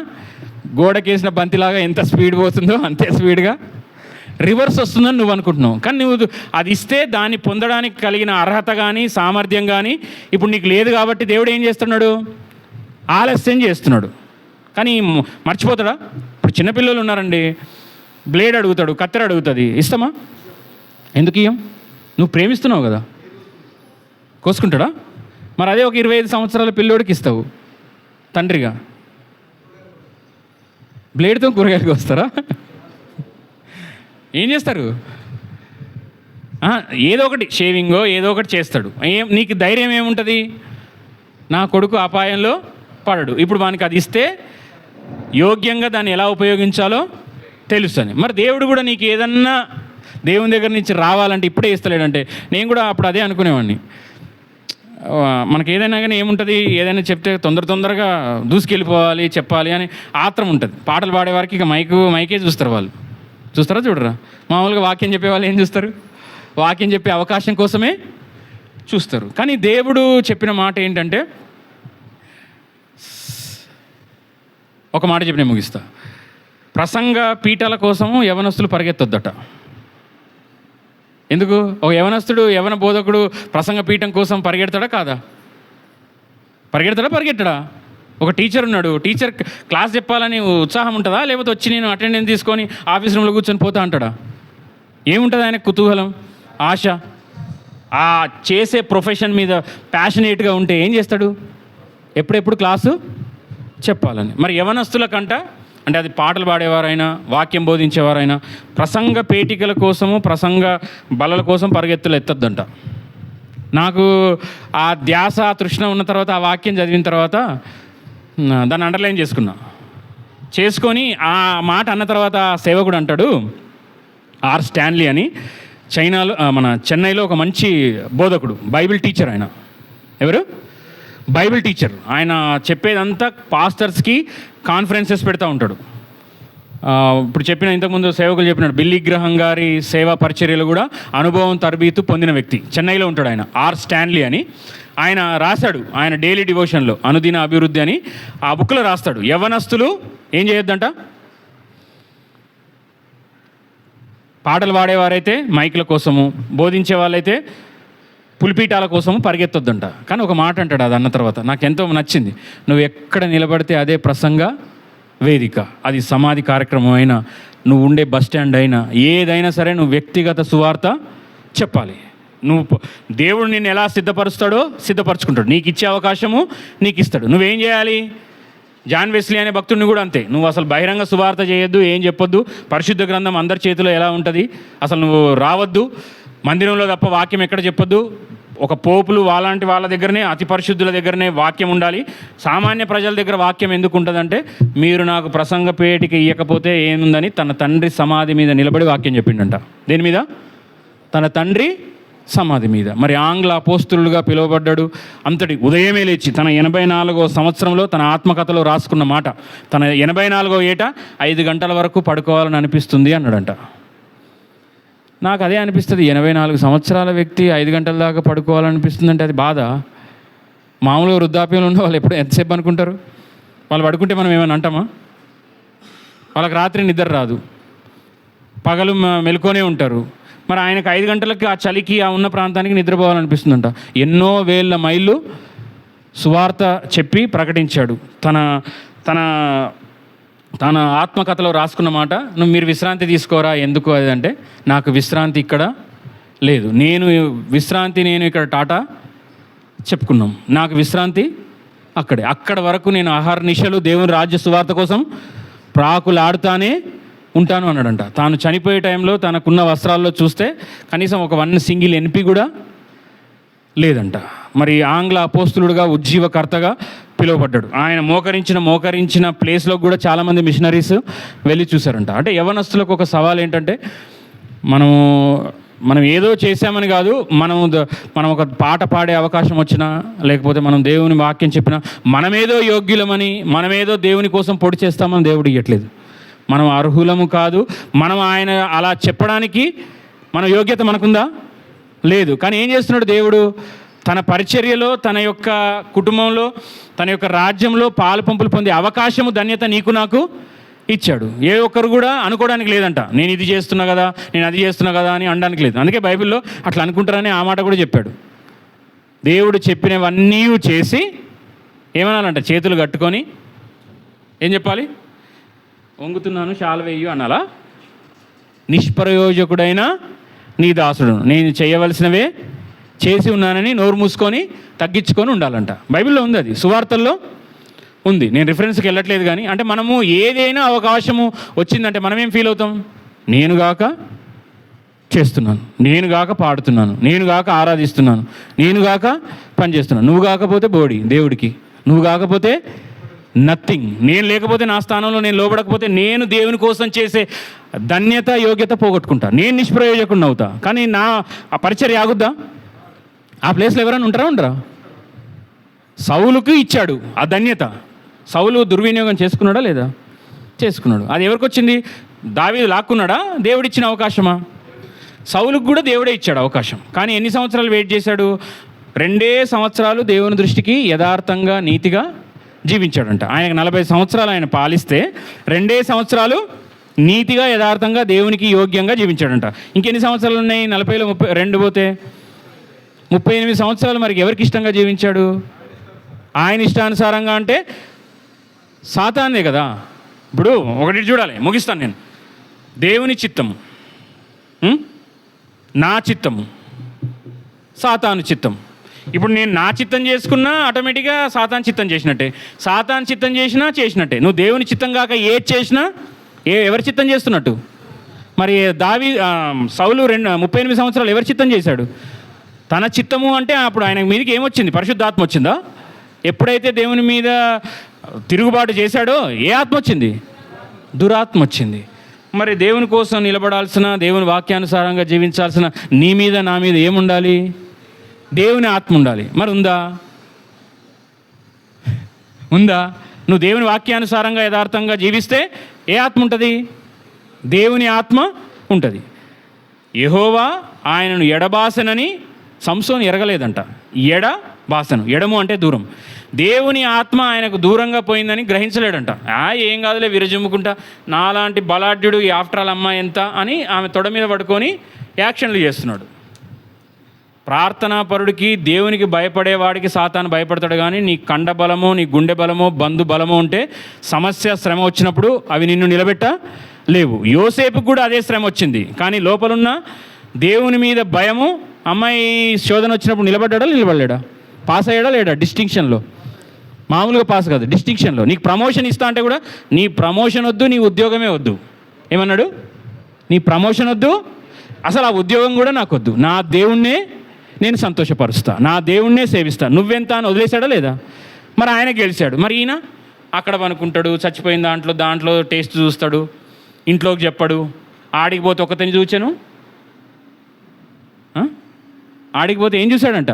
గోడకేసిన బంతిలాగా ఎంత స్పీడ్ పోతుందో అంతే స్పీడ్గా రివర్స్ వస్తుందని నువ్వు అనుకుంటున్నావు. కానీ నువ్వు అది ఇస్తే దాన్ని పొందడానికి కలిగిన అర్హత కానీ సామర్థ్యం కానీ ఇప్పుడు నీకు లేదు. కాబట్టి దేవుడు ఏం చేస్తున్నాడు? ఆలస్యం చేస్తున్నాడు. కానీ మర్చిపోతాడా? ఇప్పుడు చిన్నపిల్లలు ఉన్నారండి, బ్లేడ్ అడుగుతాడు, కత్తెర అడుగుతుంది, ఇస్తామా? ఎందుకు ఇయ్యం? నువ్వు ప్రేమిస్తున్నావు కదా, కోసుకుంటాడా? మరి అదే ఒక 25 సంవత్సరాల పిల్లోడికి ఇస్తావు తండ్రిగా, బ్లేడ్తో కూరగాయలకు వస్తారా? ఏం చేస్తారు? ఏదో ఒకటి షేవింగో ఏదో ఒకటి చేస్తాడు. నీకు ధైర్యం ఏముంటుంది? నా కొడుకు అపాయంలో పడడు, ఇప్పుడు వానికి అది ఇస్తే యోగ్యంగా దాన్ని ఎలా ఉపయోగించాలో తెలుస్తుంది. మరి దేవుడు కూడా నీకు ఏదన్నా దేవుని దగ్గర నుంచి రావాలంటే ఇప్పుడే ఇస్తలేడంటే, నేను కూడా అప్పుడు అదే అనుకునేవాడిని. మనకి ఏదైనా కానీ ఏముంటుంది, ఏదైనా చెప్తే తొందరగా దూసుకెళ్ళిపోవాలి, చెప్పాలి అని ఆత్రం ఉంటుంది. పాటలు పాడేవారికి ఇక మైకే చూస్తారు. వాళ్ళు చూస్తారా చూడరా? మామూలుగా వాక్యం చెప్పేవాళ్ళు ఏం చూస్తారు? వాక్యం చెప్పే అవకాశం కోసమే చూస్తారు. కానీ దేవుడు చెప్పిన మాట ఏంటంటే, ఒక మాట చెప్పి నేను ముగిస్తా. ప్రసంగ పీఠాల కోసము యవనస్తులు పరిగెత్తొద్దట. ఎందుకు? ఒక యవన బోధకుడు ప్రసంగ పీఠం కోసం పరిగెడతాడా కాదా? పరిగెడతాడా? ఒక టీచర్ ఉన్నాడు, టీచర్ క్లాస్ చెప్పాలని ఉత్సాహం ఉంటుందా? లేకపోతే వచ్చి నేను అటెండెన్స్ తీసుకొని ఆఫీస్ రూమ్లో కూర్చొని పోతా అంటాడా? ఏముంటుంది ఆయనకు? కుతూహలం, ఆశ. ఆ చేసే ప్రొఫెషన్ మీద ప్యాషనేట్గా ఉంటే ఏం చేస్తాడు? ఎప్పుడెప్పుడు క్లాసు చెప్పాలని. మరి యవనస్తుల కంట, అంటే అది పాటలు పాడేవారైనా వాక్యం బోధించేవారైనా ప్రసంగ పేటికల కోసము ప్రసంగ బలల కోసం పరిగెత్తులు ఎత్తద్దంట. నాకు ఆ ధ్యాస తృష్ణ ఉన్న తర్వాత ఆ వాక్యం చదివిన తర్వాత దాన్ని అండర్లైన్ చేసుకొని ఆ మాట అన్న తర్వాత సేవకుడు అంటాడు, ఆర్ స్టాన్లీ అని, చెన్నైలో ఒక మంచి బోధకుడు, బైబిల్ టీచర్. ఆయన ఎవరు? Bible teacher. ఆయన చెప్పేదంతా పాస్టర్స్కి కాన్ఫరెన్సెస్ పెడతా ఉంటాడు. ఇప్పుడు ఇంతకుముందు సేవకులు చెప్పినాడు, బిల్లీ గ్రహం గారి సేవా పరిచర్యలు కూడా అనుభవం తరబీతు పొందిన వ్యక్తి. చెన్నైలో ఉంటాడు ఆయన, ఆర్ స్టాన్లీ అని. ఆయన రాశాడు, ఆయన డైలీ డివోషన్లో అనుదిన అభివృద్ధి అని ఆ బుక్లో రాస్తాడు, యవ్వనస్తులు ఏం చేయొద్దంట? పాటలు పాడేవారైతే మైకుల కోసము, బోధించే వాళ్ళైతే పులిపీఠాల కోసము పరిగెత్తొద్దంట. కానీ ఒక మాట అంటాడు, అది అన్న తర్వాత నాకు ఎంతో నచ్చింది. నువ్వు ఎక్కడ నిలబడితే అదే ప్రసంగ వేదిక. అది సమాధి కార్యక్రమం అయినా, నువ్వు ఉండే బస్ స్టాండ్ అయినా, ఏదైనా సరే నువ్వు వ్యక్తిగత సువార్త చెప్పాలి. దేవుడు నిన్ను ఎలా సిద్ధపరచుకుంటాడు. నీకు ఇచ్చే అవకాశము నీకు ఇస్తాడు. నువ్వేం చేయాలి? జాన్ వెస్లీ అనే భక్తుడిని కూడా అంతే. నువ్వు అసలు బహిరంగ సువార్త చేయొద్దు, ఏం చెప్పొద్దు, పరిశుద్ధ గ్రంథం అందరి చేతిలో ఎలా ఉంటుంది, అసలు నువ్వు రావద్దు, మందిరంలో తప్ప వాక్యం ఎక్కడ చెప్పొద్దు. ఒక పోపులు అలాంటి వాళ్ళ దగ్గరనే, అతి పరిశుద్ధుల దగ్గరనే వాక్యం ఉండాలి. సామాన్య ప్రజల దగ్గర వాక్యం ఎందుకు ఉంటుందంటే, మీరు నాకు ప్రసంగ పేటికి ఇవ్వకపోతే ఏముందని తన తండ్రి సమాధి మీద నిలబడి వాక్యం చెప్పిండంట. దేని మీద? తన తండ్రి సమాధి మీద. మరి ఆంగ్ల అపోస్తులుగా పిలువబడ్డాడు. అంతటి ఉదయమే లేచి తన 84వ సంవత్సరంలో తన ఆత్మకథలో రాసుకున్న మాట, తన 84వ ఏట 5 గంటల వరకు పడుకోవాలని అనిపిస్తుంది అన్నాడంట. నాకు అదే అనిపిస్తుంది. 84 సంవత్సరాల వ్యక్తి 5 గంటల దాకా పడుకోవాలనిపిస్తుందంటే అది బాధ. మామూలుగా వృద్ధాప్యంలో ఉన్న వాళ్ళు ఎప్పుడు ఎంతసేపు అనుకుంటారు? వాళ్ళు పడుకుంటే మనం ఏమైనా అంటామా? వాళ్ళకి రాత్రి నిద్ర రాదు, పగలు మెలుకొనే ఉంటారు. మరి ఆయనకు 5 గంటలకి ఆ చలికి ఆ ఉన్న ప్రాంతానికి నిద్రపోవాలనిపిస్తుందంట. ఎన్నో వేల మైళ్ళు సువార్త చెప్పి ప్రకటించాడు. తన తన తన ఆత్మకథలో రాసుకున్న మాట, మీరు విశ్రాంతి తీసుకోరా. ఎందుకు అది అంటే, నాకు విశ్రాంతి ఇక్కడ లేదు. నేను ఇక్కడ టాటా చెప్పుకున్నాం. నాకు విశ్రాంతి అక్కడ వరకు నేను ఆహారనిశలు దేవుని రాజ్య సువార్త కోసం ప్రాకులాడుతానే ఉంటాను అన్నాడంట. తాను చనిపోయే టైంలో తనకున్న వస్త్రాల్లో చూస్తే కనీసం ఒక 1 సింగిల్ ఎన్పి కూడా లేదంట. మరి ఆంగ్ల అపోస్తులుడుగా ఉజ్జీవకర్తగా పిలువబడ్డాడు. ఆయన మోకరించిన ప్లేస్లో కూడా చాలామంది మిషనరీస్ వెళ్ళి చూశారంట. అంటే యవనస్తులకు ఒక సవాల్ ఏంటంటే, మనం ఏదో చేశామని కాదు, మనం ఒక పాట పాడే అవకాశం వచ్చినా, లేకపోతే మనం దేవుని వాక్యం చెప్పినా, మనమేదో యోగ్యులమని, మనమేదో దేవుని కోసం పొడి చేస్తామని దేవుడు ఇవ్వట్లేదు. మనం అర్హులము కాదు. మనం ఆయన అలా చెప్పడానికి మన యోగ్యత మనకుందా? లేదు. కానీ ఏం చేస్తున్నాడు దేవుడు? తన పరిచర్యలో, తన యొక్క కుటుంబంలో, తన యొక్క రాజ్యంలో పాలు పంపులు పొందే అవకాశము, ధన్యత నీకు నాకు ఇచ్చాడు. ఏ ఒక్కరు కూడా అనుకోవడానికి లేదంట, నేను ఇది చేస్తున్నా కదా, నేను అది చేస్తున్నా కదా అని అనడానికి లేదు. అందుకే బైబిల్లో అట్లా అనుకుంటారని ఆ మాట కూడా చెప్పాడు. దేవుడు చెప్పినవన్నీ చేసి ఏమనాలంట? చేతులు కట్టుకొని ఏం చెప్పాలి? వంగుతున్నాను, శాలువేయు అనాలా? నిష్ప్రయోజకుడైన నీ దాసుడు, నేను చేయవలసినవే చేసి ఉన్నానని నోరు మూసుకొని తగ్గించుకొని ఉండాలంట. బైబిల్లో ఉంది, అది సువార్తల్లో ఉంది. నేను రిఫరెన్స్కి వెళ్ళట్లేదు. కానీ అంటే మనము ఏదైనా అవకాశము వచ్చిందంటే మనం ఏం ఫీల్ అవుతాం? నేనుగాక చేస్తున్నాను, నేనుగాక పాడుతున్నాను, నేనుగాక ఆరాధిస్తున్నాను, నేనుగాక పనిచేస్తున్నాను. నువ్వు కాకపోతే బోడి దేవుడికి, నువ్వు కాకపోతే నథింగ్. నేను లేకపోతే, నా స్థానంలో నేను లోబడకపోతే, నేను దేవుని కోసం చేసే ధన్యత యోగ్యత పోగొట్టుకుంటా, నేను నిష్ప్రయోజకుడిని అవుతా. కానీ ఆ పరిచర్య ఆగుద్దా? ఆ ప్లేస్లో ఎవరైనా ఉండరా? సౌలుకు ఇచ్చాడు ఆ ధన్యత. సౌలు దుర్వినియోగం చేసుకున్నాడా లేదా? చేసుకున్నాడు. అది ఎవరికి వచ్చింది? దావీదు లాక్కున్నాడా? దేవుడిచ్చిన అవకాశమా? సౌలుకు కూడా దేవుడే ఇచ్చాడు అవకాశం. కానీ ఎన్ని సంవత్సరాలు వెయిట్ చేశాడు? 2 సంవత్సరాలు దేవుని దృష్టికి యథార్థంగా నీతిగా జీవించాడంట. ఆయనకు 40 సంవత్సరాలు ఆయన పాలిస్తే 2 సంవత్సరాలు నీతిగా యథార్థంగా దేవునికి యోగ్యంగా జీవించాడంట. ఇంకెన్ని సంవత్సరాలు ఉన్నాయి? 40లో 32 పోతే 38 సంవత్సరాలు మరి ఎవరికి ఇష్టంగా జీవించాడు? ఆయన ఇష్టానుసారంగా అంటే సాతానే కదా. ఇప్పుడు ఒకటి చూడాలి, ముగిస్తాను నేను. దేవుని చిత్తము, నా చిత్తము, సాతాను చిత్తం. ఇప్పుడు నేను నా చిత్తం చేసుకున్నా ఆటోమేటిక్గా సాతాను చిత్తం చేసినట్టే, సాతాను చిత్తం చేసినట్టే. నువ్వు దేవుని చిత్తం కాక ఏది చేసినా ఎవరి చిత్తం చేస్తున్నట్టు? మరి సౌలు 38 సంవత్సరాలు ఎవరి చిత్తం చేశాడు? తన చిత్తము. అంటే అప్పుడు ఆయన మీదకి ఏమొచ్చింది? పరిశుద్ధాత్మ వచ్చిందా? ఎప్పుడైతే దేవుని మీద తిరుగుబాటు చేశాడో ఏ ఆత్మ వచ్చింది? దురాత్మ వచ్చింది. మరి దేవుని కోసం నిలబడాల్సిన, దేవుని వాక్యానుసారంగా జీవించాల్సిన నీ మీద నా మీద ఏముండాలి? దేవుని ఆత్మ ఉండాలి. మరి ఉందా? నువ్వు దేవుని వాక్యానుసారంగా యథార్థంగా జీవిస్తే ఏ ఆత్మ ఉంటుంది? దేవుని ఆత్మ ఉంటుంది. యెహోవా ఆయనను ఎడబాసనని సంసోను ఎరగలేదంట. ఎడబాసను, ఎడము అంటే దూరం. దేవుని ఆత్మ ఆయనకు దూరంగా పోయిందని గ్రహించలేడంట. ఏం కాదులే విరజుమ్ముకుంటా, నాలాంటి బలాఢ్యుడు ఈ ఆఫ్టర్ ఆల్ అమ్మాయి ఎంత అని ఆమె తొడ మీద పడుకొని యాక్షన్లు చేస్తున్నాడు. ప్రార్థనాపరుడికి, దేవునికి భయపడేవాడికి సాతాను భయపడతాడు. కానీ నీ కండ బలమో, నీ గుండె బలమో, బంధు బలమో ఉంటే సమస్య, శ్రమ వచ్చినప్పుడు అవి నిన్ను నిలబెట్టలేవు. యోసేపుకు కూడా అదే శ్రమ వచ్చింది. కానీ లోపలున్న దేవుని మీద భయము, అమ్మాయి శోధన వచ్చినప్పుడు నిలబడలేడా? పాస్ అయ్యాడా లేడా? డిస్టింక్షన్లో, మామూలుగా పాస్ కాదు, డిస్టింక్షన్లో. నీకు ప్రమోషన్ ఇస్తా అంటే కూడా నీ ప్రమోషన్ వద్దు, నీ ఉద్యోగమే వద్దు. ఏమన్నాడు? నీ ప్రమోషన్ వద్దు, అసలు ఆ ఉద్యోగం కూడా నాకు వద్దు, నా దేవుణ్ణే నేను సంతోషపరుస్తా, నా దేవుణ్ణే సేవిస్తా, నువ్వెంత అని వదిలేశాడా లేదా? మరి ఆయన గెలిచాడు. మరి ఈయన అక్కడ అనుకుంటాడు, చచ్చిపోయిన దాంట్లో టేస్ట్ చూస్తాడు, ఇంట్లోకి చెప్పడు. ఆడికి పోతే ఒకతని చూచాను, ఆడికి పోతే ఏం చూశాడంట?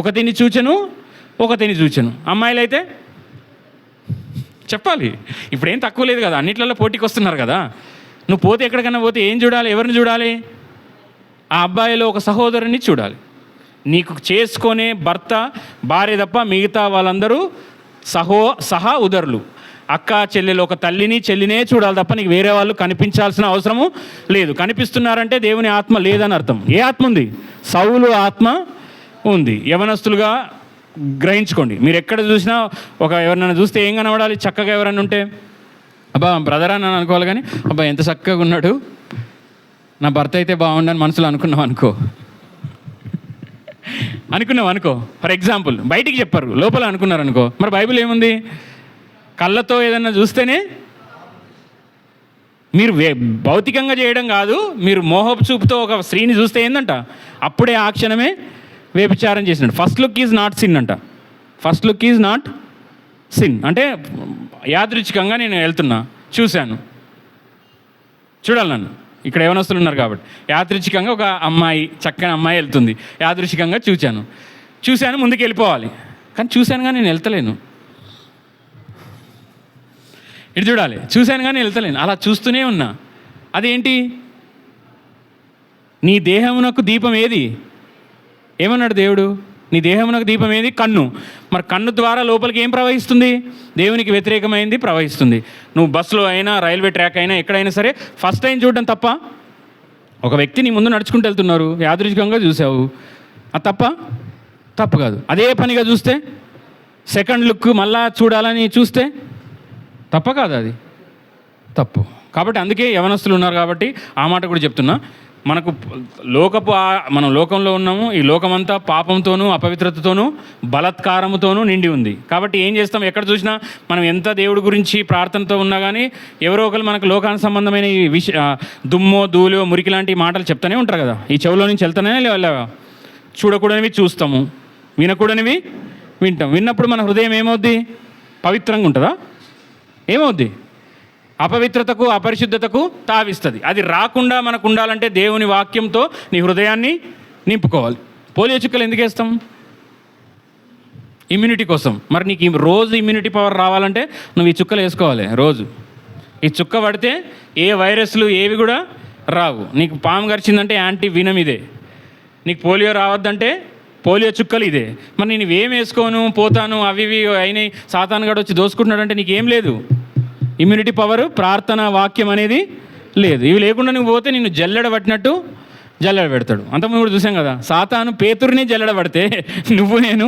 ఒకతిని చూచాను. అమ్మాయిలు అయితే చెప్పాలి, ఇప్పుడేం తక్కువ లేదు కదా, అన్నిట్లలో పోటీకి వస్తున్నారు కదా. నువ్వు పోతే ఎక్కడికైనా పోతే ఏం చూడాలి? ఎవరిని చూడాలి? ఆ అబ్బాయిలో ఒక సహోదరుని చూడాలి. నీకు చేసుకునే భర్త, భార్య తప్ప మిగతా వాళ్ళందరూ సహా ఉదరులు, అక్క చెల్లెలు, ఒక తల్లిని చెల్లినే చూడాలి తప్ప నీకు వేరే వాళ్ళు కనిపించాల్సిన అవసరము లేదు. కనిపిస్తున్నారంటే దేవుని ఆత్మ లేదని అర్థం. ఏ ఆత్మ ఉంది? సౌలు ఆత్మ ఉంది. యవనస్తులుగా గ్రహించుకోండి. మీరు ఎక్కడ చూసినా ఎవరినైనా చూస్తే ఏం కనబడాలి? చక్కగా ఎవరన్నా ఉంటే అబ్బా బ్రదర్ అని అనుకోవాలి, కానీ అబ్బా ఎంత చక్కగా ఉన్నాడు, నా భర్త అయితే బాగుండని మనసులో అనుకున్నాం అనుకో. ఫర్ ఎగ్జాంపుల్, బయటికి చెప్పారు, లోపల అనుకున్నారు అనుకో. మరి బైబిల్ ఏముంది? కళ్ళతో ఏదన్నా చూస్తేనే, మీరు భౌతికంగా చేయడం కాదు, మీరు మోహపు చూపుతో ఒక స్త్రీని చూస్తే ఏందంట, అప్పుడే ఆ క్షణమే వ్యభిచారం చేసినట్టు. First look is not sin అంట. First look is not sin అంటే యాదృచ్ఛికంగా నేను వెళ్తున్నా, చూశాను, చూడాలి నన్ను, ఇక్కడ యవనస్తులు ఉన్నారు కాబట్టి, యాదృచ్ఛికంగా ఒక అమ్మాయి, చక్కని అమ్మాయి వెళ్తుంది, యాదృచ్ఛికంగా చూశాను, ముందుకు వెళ్ళిపోవాలి. కానీ చూశాను కానీ నేను వెళ్తలేను. ఇటు చూడాలి, చూశాను కానీ వెళ్తలేను, అలా చూస్తూనే ఉన్నా. అదేంటి? నీ దేహమునకు దీపం ఏది? ఏమన్నాడు దేవుడు? నీ దేహమునకు దీపం ఏది? కన్ను. మరి కన్ను ద్వారా లోపలికి ఏం ప్రవహిస్తుంది? దేవునికి వ్యతిరేకమైంది ప్రవహిస్తుంది. నువ్వు బస్సులో అయినా, రైల్వే ట్రాక్ అయినా, ఎక్కడైనా సరే ఫస్ట్ టైం చూడడం తప్ప. ఒక వ్యక్తి నీ ముందు నడుచుకుంటూ వెళ్తున్నారు, యాదృచ్ఛికంగా చూసావు, అది తప్పు కాదు. అదే పనిగా చూస్తే, సెకండ్ లుక్ మళ్ళా చూడాలని చూస్తే తప్ప కాదు, అది తప్పు. కాబట్టి అందుకే యవనస్తులు ఉన్నారు కాబట్టి ఆ మాట కూడా చెప్తున్నా. మనం లోకంలో ఉన్నాము. ఈ లోకమంతా పాపంతోనూ, అపవిత్రతతోనూ, బలత్కారముతోనూ నిండి ఉంది. కాబట్టి ఏం చేస్తాం? ఎక్కడ చూసినా మనం ఎంత దేవుడి గురించి ప్రార్థనతో ఉన్నా కానీ ఎవరో ఒకరు మనకు లోకానికి సంబంధమైన ఈ దుమ్మో, ధూళో, మురికి లాంటి మాటలు చెప్తూనే ఉంటారు కదా. ఈ చెవులో నుంచి వెళ్తానే లేవా? చూడకూడనివి చూస్తాము, వినకూడనివి వింటాం. విన్నప్పుడు మన హృదయం ఏమవుద్ది? పవిత్రంగా ఉంటుందా? ఏమవుద్ది? అపవిత్రతకు, అపరిశుద్ధతకు తావిస్తుంది. అది రాకుండా మనకు ఉండాలంటే దేవుని వాక్యంతో నీ హృదయాన్ని నింపుకోవాలి. పోలియో చుక్కలు ఎందుకు వేస్తాం? ఇమ్యూనిటీ కోసం. మరి నీకు రోజు ఇమ్యూనిటీ పవర్ రావాలంటే నువ్వు ఈ చుక్కలు వేసుకోవాలి రోజు. ఈ చుక్క పడితే ఏ వైరస్లు ఏవి కూడా రావు. నీకు పాము గరిచిందంటే యాంటీ వినం ఇదే. నీకు పోలియో రావద్దంటే పోలియో చుక్కలు ఇదే. మరి నేను ఇవేం వేసుకోను, పోతాను, అవి అయినాయి, సాతానుగాడు వచ్చి దోసుకుంటున్నాడంటే నీకేం లేదు. ఇమ్యూనిటీ పవర్, ప్రార్థన, వాక్యం అనేది లేదు. ఇవి లేకుండా నువ్వు పోతే నిన్ను జల్లెడ పట్టినట్టు జల్లెడ పెడతాడు. అంతకుముందు కూడా చూసాం కదా, సాతాను పేతురుని జల్లెడ పడితే నువ్వు నేను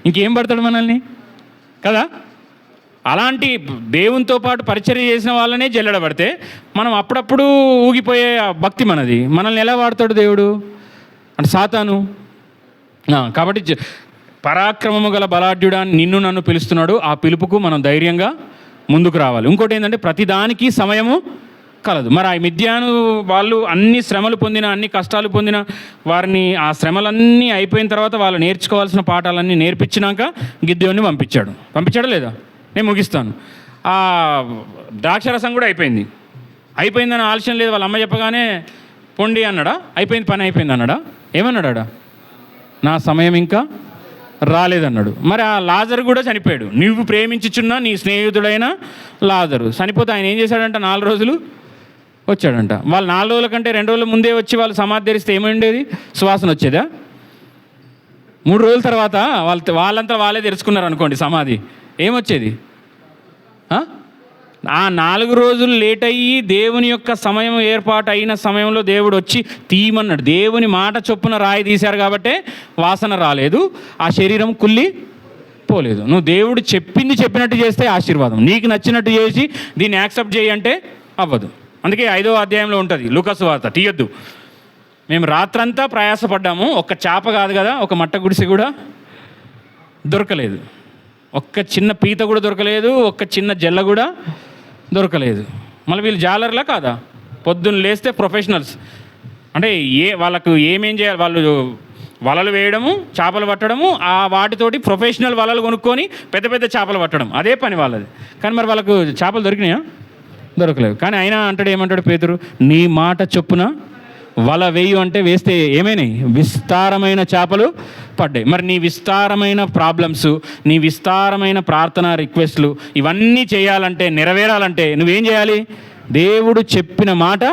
ఇంకేం పడతాడు మనల్ని కదా. అలాంటి దేవునితో పాటు పరిచర్య చేసిన వాళ్ళనే జల్లెడ పడితే మనం అప్పుడప్పుడు ఊగిపోయే భక్తి మనది. మనల్ని ఎలా వాడతాడు దేవుడు అంటే? సాతాను. కాబట్టి పరాక్రమము గల బలాఢ్యుడా నిన్ను నన్ను పిలుస్తున్నాడు. ఆ పిలుపుకు మనం ధైర్యంగా ముందుకు రావాలి. ఇంకోటి ఏంటంటే ప్రతిదానికి సమయము కలదు. మరి ఆ మిద్యాను వాళ్ళు అన్ని శ్రమలు పొందిన, అన్ని కష్టాలు పొందిన వారిని, ఆ శ్రమలన్నీ అయిపోయిన తర్వాత వాళ్ళు నేర్చుకోవాల్సిన పాఠాలన్నీ నేర్పించినాక గిద్యోన్ని పంపించాడా లేదా? నేను ముగిస్తాను. ఆ ద్రాక్షరసం కూడా అయిపోయిందని ఆలస్యం లేదు. వాళ్ళ అమ్మ చెప్పగానే పొండి అన్నాడా? పని అయిపోయింది అన్నాడా? ఏమన్నాడా? నా సమయం ఇంకా రాలేదన్నాడు. మరి ఆ లాజరు కూడా చనిపోయాడు. నువ్వు ప్రేమించుచున్న నీ స్నేహితుడైన లాజరు చనిపోతే ఆయన ఏం చేశాడంట? 4 రోజులు వచ్చాడంట. వాళ్ళు 4 రోజుల కంటే 2 రోజుల ముందే వచ్చి వాళ్ళు సమాధి తెరిస్తే ఏమైండేది? సువాసన వచ్చేదా? 3 రోజుల తర్వాత వాళ్ళంతా వాళ్ళే తెరుచుకున్నారు అనుకోండి సమాధి, ఏమొచ్చేది? ఆ 4 రోజులు లేట్ అయ్యి దేవుని యొక్క సమయం ఏర్పాటు అయిన సమయంలో దేవుడు వచ్చి తీయమన్నాడు. దేవుని మాట చొప్పున రాయి తీశారు కాబట్టే వాసన రాలేదు, ఆ శరీరం కుళ్ళి పోలేదు. నువ్వు దేవుడు చెప్పినట్టు చేస్తే ఆశీర్వాదం. నీకు నచ్చినట్టు చేసి దీన్ని యాక్సెప్ట్ చేయి అంటే అవ్వదు. అందుకే 5వ అధ్యాయంలో ఉంటుంది లూకాసు వార్త, తీయొద్దు. మేము రాత్రంతా ప్రయాసపడ్డాము, ఒక్క చేప కాదు కదా, ఒక మట్ట గుడిసె కూడా దొరకలేదు, ఒక్క చిన్న పీత కూడా దొరకలేదు, ఒక్క చిన్న జల్ల కూడా దొరకలేదు. మళ్ళీ వీళ్ళు జాలర్లా కాదా? పొద్దున్న లేస్తే ప్రొఫెషనల్స్ అంటే వాళ్ళకు ఏమేం చేయాలి, వాళ్ళు వలలు వేయడము, చేపలు పట్టడము, ఆ వాటితోటి ప్రొఫెషనల్ వలలు కొనుక్కొని పెద్ద పెద్ద చేపలు పట్టడం, అదే పని వాళ్ళది. కానీ మరి వాళ్ళకు చేపలు దొరికినాయా? దొరకలేవు. కానీ అయినా అంటాడు, ఏమంటాడు పేతురు, నీ మాట చొప్పున వల వేయు అంటే వేస్తే ఏమైనాయి? విస్తారమైన చేపలు పడ్డాయి. మరి నీ విస్తారమైన ప్రాబ్లమ్స్, నీ విస్తారమైన ప్రార్థన రిక్వెస్ట్లు ఇవన్నీ చేయాలంటే, నెరవేరాలంటే నువ్వేం చేయాలి? దేవుడు చెప్పిన మాట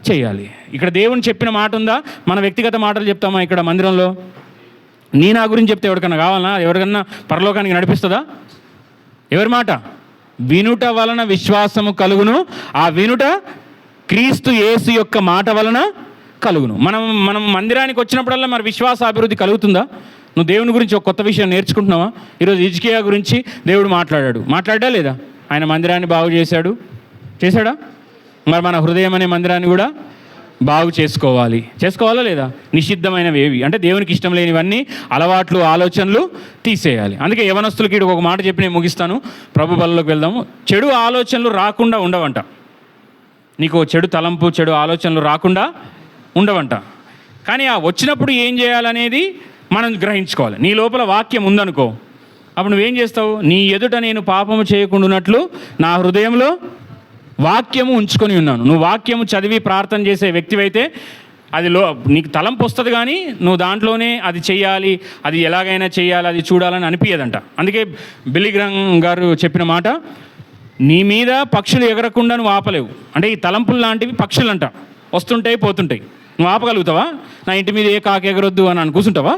చేయాలి. ఇక్కడ దేవుని చెప్పిన మాట ఉందా? మన వ్యక్తిగత మాటలు చెప్తామా ఇక్కడ మందిరంలో? నా గురించి చెప్తే ఎవరికన్నా కావాలన్నా? ఎవరికన్నా పరలోకానికి నడిపిస్తుందా? ఎవరి మాట? వినుట వలన విశ్వాసము కలుగును, ఆ వినుట క్రీస్తు యేసు యొక్క మాట వలన కలుగును. మనం మందిరానికి వచ్చినప్పుడల్లా మరి విశ్వాస అభివృద్ధి కలుగుతుందా? నువ్వు దేవుని గురించి ఒక కొత్త విషయం నేర్చుకుంటున్నావా? ఈరోజు హిజ్కియా గురించి దేవుడు మాట్లాడా లేదా? ఆయన మందిరాన్ని బాగు చేశాడా? మరి మన హృదయం అనే మందిరాన్ని కూడా బాగు చేసుకోవాలా లేదా? నిషిద్ధమైనవి ఏవి అంటే దేవునికి ఇష్టం లేనివన్నీ, అలవాట్లు, ఆలోచనలు తీసేయాలి. అందుకే యవనస్తులకి ఒక మాట చెప్పి నేను ముగిస్తాను, ప్రభు బలంలోకి వెళ్దాము. చెడు ఆలోచనలు రాకుండా ఉండవంట. నీకు చెడు తలంపు, చెడు ఆలోచనలు రాకుండా ఉండవంట. కానీ ఆ వచ్చినప్పుడు ఏం చేయాలనేది మనం గ్రహించుకోవాలి. నీ లోపల వాక్యం ఉందనుకో, అప్పుడు నువ్వేం చేస్తావు? నీ ఎదుట నేను పాపము చేయకుండానట్లు నా హృదయంలో వాక్యము ఉంచుకొని ఉన్నాను. నువ్వు వాక్యము చదివి ప్రార్థన చేసే వ్యక్తివైతే అది నీకు తలంపు వస్తుంది, కానీ నువ్వు దాంట్లోనే అది చెయ్యాలి, అది ఎలాగైనా చెయ్యాలి, అది చూడాలని అనిపించదంట. అందుకే బిల్లీ గ్రహాం గారు చెప్పిన మాట, నీ మీద పక్షులు ఎగరకుండా నువ్వు ఆపలేవు. అంటే ఈ తలంపులు లాంటివి పక్షులంట, వస్తుంటాయి పోతుంటాయి. నువ్వు ఆపగలుగుతావా? నా ఇంటి మీద ఏ కాకి ఎగరొద్దు అని కూర్చుంటావా?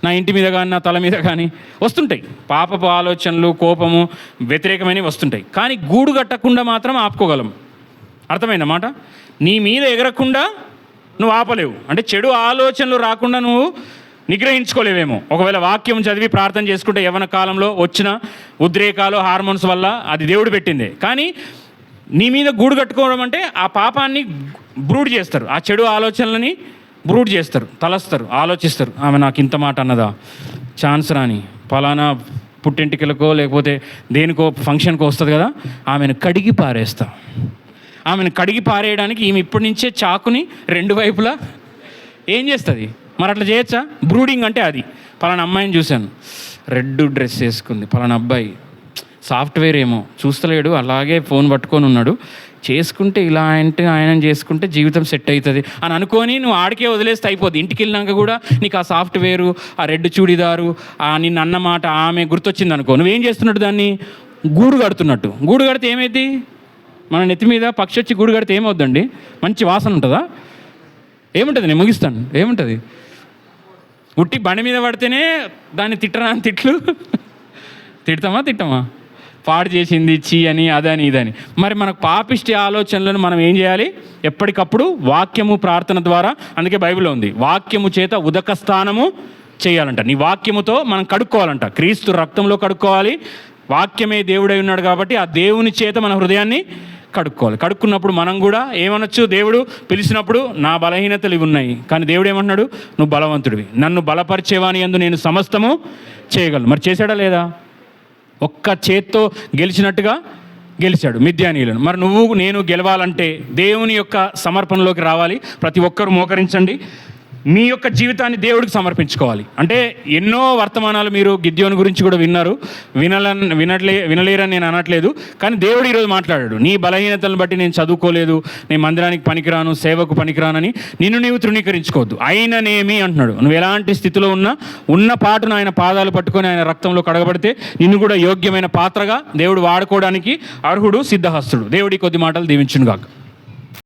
నా ఇంటి మీద కానీ నా తల మీద కానీ వస్తుంటాయి. పాపపు ఆలోచనలు, కోపము, వ్యతిరేకమైనవి వస్తుంటాయి. కానీ గూడు కట్టకుండా మాత్రం ఆపుకోగలం. అర్థమైందన్నమాట. నీ మీద ఎగరకుండా నువ్వు ఆపలేవు. అంటే చెడు ఆలోచనలు రాకుండా నువ్వు నిగ్రహించుకోలేవేమో. ఒకవేళ వాక్యం చదివి ప్రార్థన చేసుకుంటే యవ్వన కాలంలో వచ్చిన ఉద్రేకాలు, హార్మోన్స్ వల్ల అది దేవుడు పెట్టిందే. కానీ నీ మీద గూడు కట్టుకోవడం అంటే ఆ పాపాన్ని బ్రూడ్ చేస్తారు, ఆ చెడు ఆలోచనలని బ్రూడ్ చేస్తారు, తలస్తారు, ఆలోచిస్తారు. ఆమె నాకు ఇంత మాట అన్నదా, ఛాన్స్ రాని పలానా పుట్టింటికలకో లేకపోతే దేనికో ఫంక్షన్కో వస్తుంది కదా, ఆమెను కడిగి పారేస్తా. ఆమెను కడిగి పారేయడానికి ఈమె ఇప్పటి నుంచే చాకుని రెండు వైపులా ఏం చేస్తుంది? మరి అట్లా చేయొచ్చా? బ్రూడింగ్ అంటే అది. పలానా అమ్మాయిని చూశాను, రెడ్ డ్రెస్ వేసుకుంది, పలానా అబ్బాయి సాఫ్ట్వేర్ ఏమో చూస్తలేడు, అలాగే ఫోన్ పట్టుకొని ఉన్నాడు, చేసుకుంటే ఇలా అంటే ఆయన చేసుకుంటే జీవితం సెట్ అవుతుంది అని అనుకొని నువ్వు ఆడికే వదిలేస్తే అయిపోద్ది. ఇంటికి వెళ్ళినాక కూడా నీకు ఆ సాఫ్ట్వేరు, ఆ రెడ్ చూడిదారు, నిన్న అన్నమాట ఆమె గుర్తొచ్చింది అనుకో, నువ్వేం చేస్తున్నట్టు? దాన్ని గూడు కడుతున్నట్టు. గూడు కడితే ఏమైంది? మన నెత్తి మీద పక్షి వచ్చి గూడు కడితే ఏమవుద్దండి? మంచి వాసన ఉంటుందా? ఏముంటుంది? నేను ముగిస్తాను. ఏముంటుంది? ఉట్టి బండి మీద పడితేనే దాన్ని తిట్లు తిట్టమా? పాడు చేసింది, చీ అని, అదని, ఇదని. మరి మనకు పాపిష్టి ఆలోచనలను మనం ఏం చేయాలి? ఎప్పటికప్పుడు వాక్యము, ప్రార్థన ద్వారా. అందుకే బైబిల్లో ఉంది, వాక్యము చేత ఉదక స్నానము చేయాలంట. నీ వాక్యముతో మనం కడుక్కోవాలంట. క్రీస్తు రక్తంలో కడుక్కోవాలి. వాక్యమే దేవుడై ఉన్నాడు కాబట్టి ఆ దేవుని చేత మన హృదయాన్ని కడుక్కోవాలి. కడుక్కున్నప్పుడు మనం కూడా ఏమనొచ్చు? దేవుడు పిలిచినప్పుడు నా బలహీనతలు ఇవి ఉన్నాయి, కానీ దేవుడు ఏమంటున్నాడు? నువ్వు బలవంతుడివి, నన్ను బలపరిచేవాని యందు నేను సమస్తము చేయగలను. మరి చేశాడా లేదా? ఒక్క చేత్తో గెలిచినట్టుగా గెలిచాడు మిద్యానీయులను. మరి నువ్వు నేను గెలవాలంటే దేవుని యొక్క సమర్పణలోకి రావాలి. ప్రతి ఒక్కరు మోకరించండి. మీ యొక్క జీవితాన్ని దేవుడికి సమర్పించుకోవాలి. అంటే ఎన్నో వర్తమానాలు మీరు గిద్యోను గురించి కూడా విన్నారు, వినలేరని నేను అనట్లేదు. కానీ దేవుడు ఈరోజు మాట్లాడాడు, నీ బలహీనతలను బట్టి నేను చదువుకోలేదు, నేను మందిరానికి పనికిరాను, సేవకు పనికిరానని నిన్ను నీవు తృణీకరించుకోవద్దు. అయిననేమి అంటున్నాడు. నువ్వు ఎలాంటి స్థితిలో ఉన్న పాటును ఆయన పాదాలు పట్టుకొని ఆయన రక్తంలో కడగబడితే నిన్ను కూడా యోగ్యమైన పాత్రగా దేవుడు వాడుకోవడానికి అర్హుడు, సిద్ధహస్తుడు. దేవుడి కొద్ది మాటలు దీవించునుగాక.